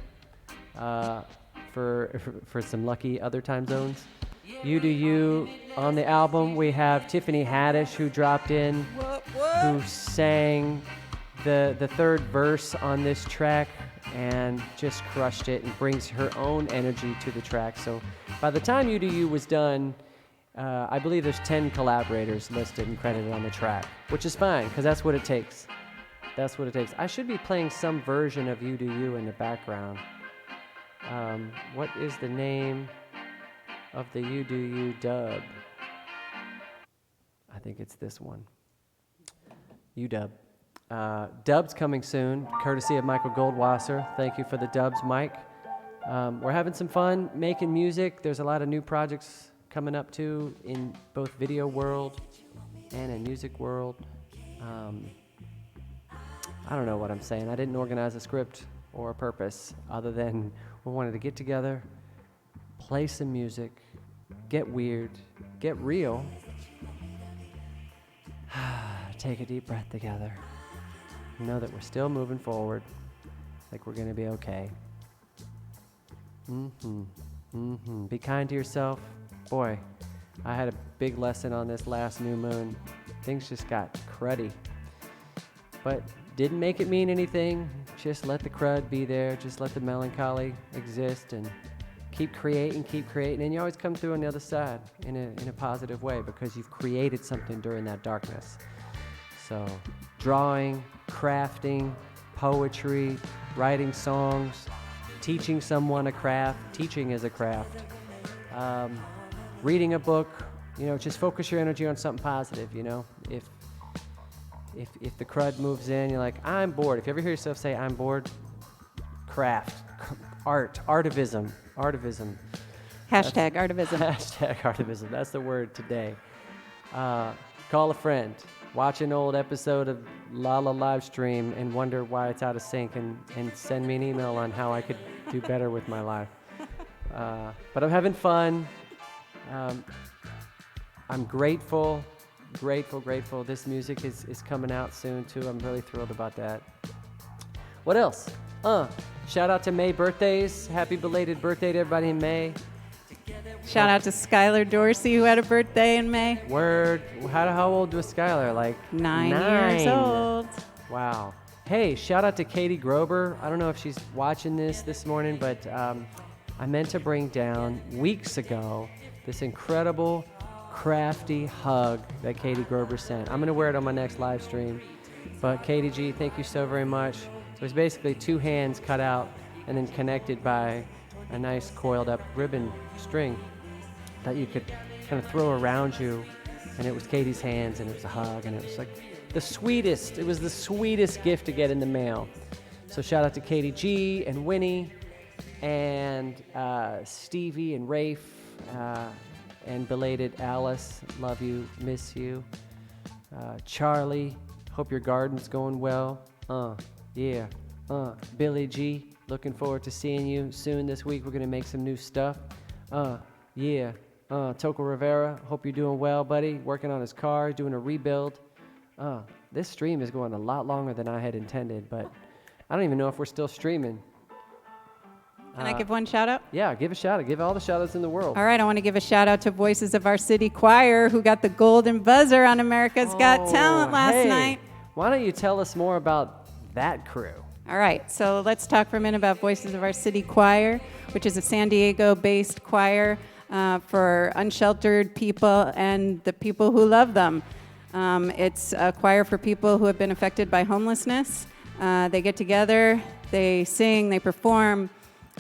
for some lucky other time zones. You Do You on the album, we have Tiffany Haddish who dropped in, who sang the third verse on this track and just crushed it and brings her own energy to the track. So by the time You Do You was done, I believe there's 10 collaborators listed and credited on the track, which is fine because that's what it takes. That's what it takes. I should be playing some version of You Do You in the background. What is the name of the You Do You dub? I think it's this one. U-dub. Dub's coming soon, courtesy of Michael Goldwasser. Thank you for the dubs, Mike. We're having some fun making music. There's a lot of new projects coming up too in both video world and in music world. I don't know what I'm saying. I didn't organize a script or a purpose other than we wanted to get together, play some music, get weird, get real, take a deep breath together. Know that we're still moving forward, like we're gonna be okay. Be kind to yourself. Boy, I had a big lesson on this last new moon. Things just got cruddy. But didn't make it mean anything. Just let the crud be there. Just let the melancholy exist and keep creating. And you always come through on the other side in a positive way because you've created something during that darkness. So drawing, crafting, poetry, writing songs, teaching someone a craft. Teaching is a craft. Reading a book, just focus your energy on something positive, If the crud moves in, you're like, I'm bored. If you ever hear yourself say, I'm bored, craft, artivism. Hashtag artivism. Hashtag artivism. That's the word today. Call a friend. Watch an old episode of Lala Livestream and wonder why it's out of sync and send me an email on how I could do better with my life. But I'm having fun. I'm grateful. This music is coming out soon too. I'm really thrilled about that. What else? Shout out to May birthdays. Happy belated birthday to everybody in May. Shout out to Skylar Dorsey, who had a birthday in May. Word. How old was Skylar? Like 9 years old. Wow. Hey, shout out to Katie Grober. I don't know if she's watching this morning, but I meant to bring down weeks ago this incredible crafty hug that Katie Grober sent. I'm going to wear it on my next live stream. But Katie G, thank you so very much. It was basically 2 hands cut out and then connected by a nice coiled up ribbon string that you could kind of throw around you. And it was Katie's hands and it was a hug and it was like the sweetest gift to get in the mail. So shout out to Katie G and Winnie and Stevie and Rafe and belated Alice. Love you, miss you. Charlie, hope your garden's going well. Yeah. Billy G, looking forward to seeing you soon this week. We're going to make some new stuff. Yeah. Toko Rivera, hope you're doing well, buddy. Working on his car, doing a rebuild. This stream is going a lot longer than I had intended, but I don't even know if we're still streaming. Can I give one shout out? Yeah, give a shout out. Give all the shout outs in the world. All right, I want to give a shout out to Voices of Our City Choir, who got the golden buzzer on America's Got Talent last night. Why don't you tell us more about that crew? All right, so let's talk for a minute about Voices of Our City Choir, which is a San Diego-based choir for unsheltered people and the people who love them. It's a choir for people who have been affected by homelessness. They get together, they sing, they perform.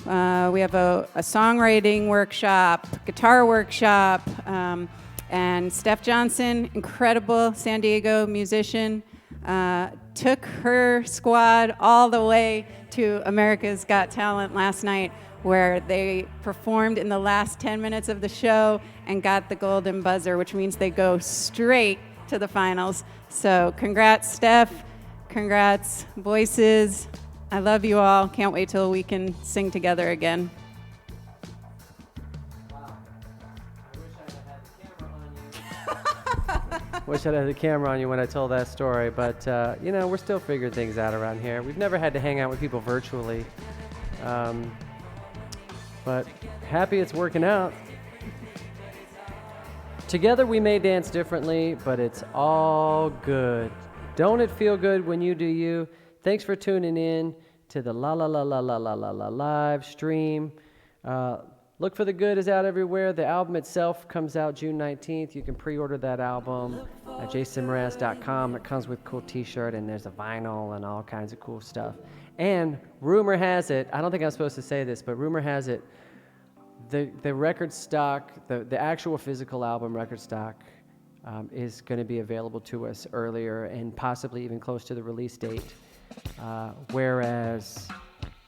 We have a songwriting workshop, guitar workshop, and Steph Johnson, incredible San Diego musician, took her squad all the way to America's Got Talent last night where they performed in the last 10 minutes of the show and got the golden buzzer, which means they go straight to the finals. So congrats, Steph. Congrats, Voices. I love you all. Can't wait till we can sing together again. Wish I'd had the camera on you when I told that story, but you know, we're still figuring things out around here. We've never had to hang out with people virtually, but happy it's working out. Together we may dance differently, but it's all good. Don't it feel good when you do you? Thanks for tuning in to the La La La La La La La La live stream. Look for the Good is out everywhere. The album itself comes out June 19th. You can pre-order that album at jasonmraz.com. It comes with a cool t-shirt, and there's a vinyl and all kinds of cool stuff. And rumor has it, I don't think I'm supposed to say this, but rumor has it, the record stock, the actual physical album record stock is going to be available to us earlier and possibly even close to the release date. Whereas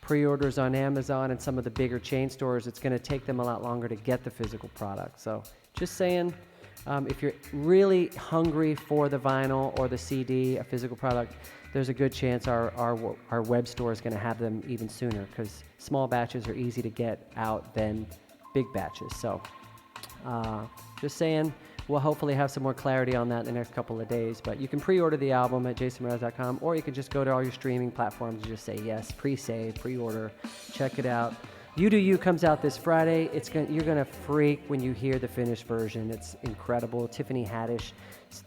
pre-orders on Amazon and some of the bigger chain stores, it's going to take them a lot longer to get the physical product. So just saying, if you're really hungry for the vinyl or the CD, a physical product, there's a good chance our web store is going to have them even sooner, because small batches are easy to get out than big batches. So just saying, we'll hopefully have some more clarity on that in the next couple of days. But you can pre-order the album at jasonmraz.com, or you can just go to all your streaming platforms and just say yes, pre-save, pre-order, check it out. You Do You comes out this Friday. You're gonna freak when you hear the finished version. It's incredible. Tiffany Haddish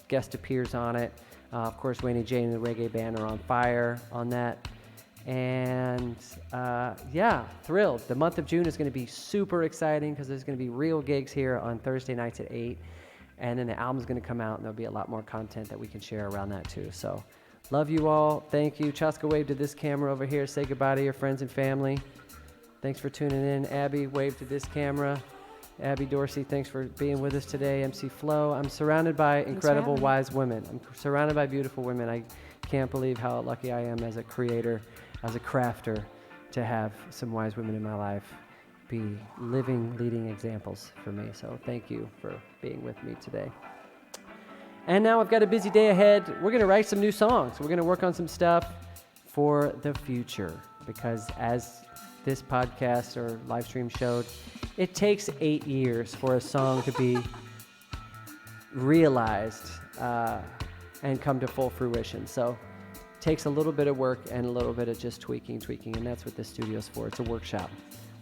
guest appears on it. Of course, Wayne and Jane and the Reggae Band are on fire on that. And yeah, thrilled. The month of June is going to be super exciting because there's going to be real gigs here on Thursday nights at 8. And then the album's going to come out, and there'll be a lot more content that we can share around that too. So love you all. Thank you. Chaska, wave to this camera over here. Say goodbye to your friends and family. Thanks for tuning in. Abby, wave to this camera. Abby Dorsey, thanks for being with us today. MC Flo, I'm surrounded by incredible, wise women. I'm surrounded by beautiful women. I can't believe how lucky I am as a creator, as a crafter, to have some wise women in my life be living, leading examples for me. So thank you for being with me today. And now I've got a busy day ahead. We're going to write some new songs. We're going to work on some stuff for the future, because as this podcast or live stream showed, it takes 8 years for a song to be realized and come to full fruition. So it takes a little bit of work and a little bit of just tweaking, and that's what the studio's for. It's a workshop.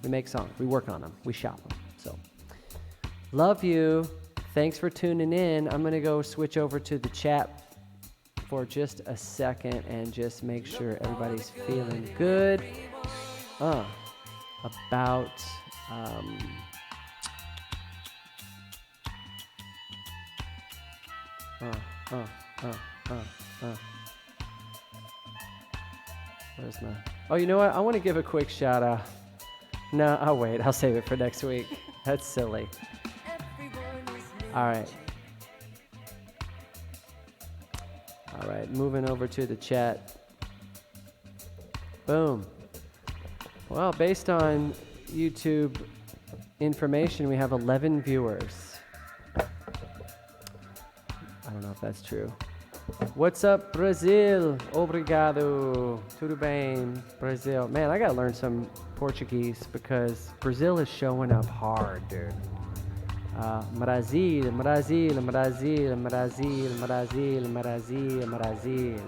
We make songs, we work on them, we shop them. So love you. Thanks for tuning in. I'm going to go switch over to the chat for just a second and just make sure everybody's feeling good about where's my, oh, you know what, I want to give a quick shout out. No, I'll wait, I'll save it for next week. That's silly. All right, moving over to the chat. Boom. Well, based on YouTube information, we have 11 viewers. I don't know if that's true. What's up, Brazil? Obrigado. Tudo bem, Brazil. Man, I gotta learn some Portuguese because Brazil is showing up hard, dude. Brazil, Brazil, Brazil, Brazil, Brazil, Brazil, Brazil.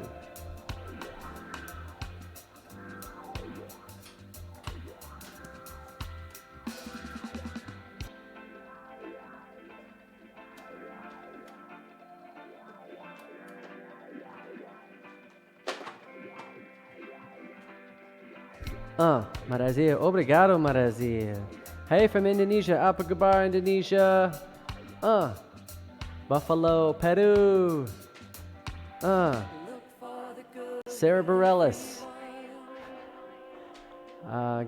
Brazil. Obrigado, Brazil. Hey, from Indonesia. Apa kabar, Indonesia? Buffalo, Peru. Sarah Bareilles.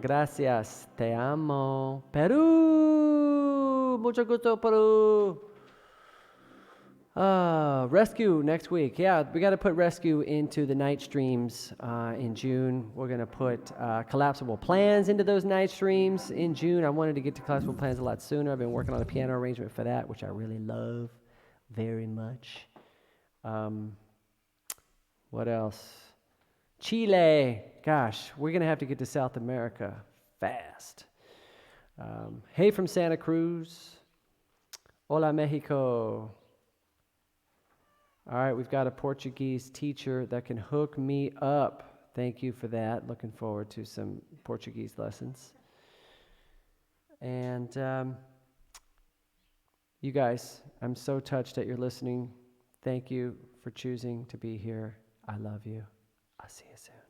Gracias. Te amo. Peru. Mucho gusto, Peru. Rescue next week. Yeah, we got to put rescue into the night streams in June. We're going to put collapsible plans into those night streams in June. I wanted to get to collapsible plans a lot sooner. I've been working on a piano arrangement for that, which I really love very much. What else? Chile. Gosh, we're going to have to get to South America fast. Hey from Santa Cruz. Hola, Mexico. All right, we've got a Portuguese teacher that can hook me up. Thank you for that. Looking forward to some Portuguese lessons. And you guys, I'm so touched that you're listening. Thank you for choosing to be here. I love you. I'll see you soon.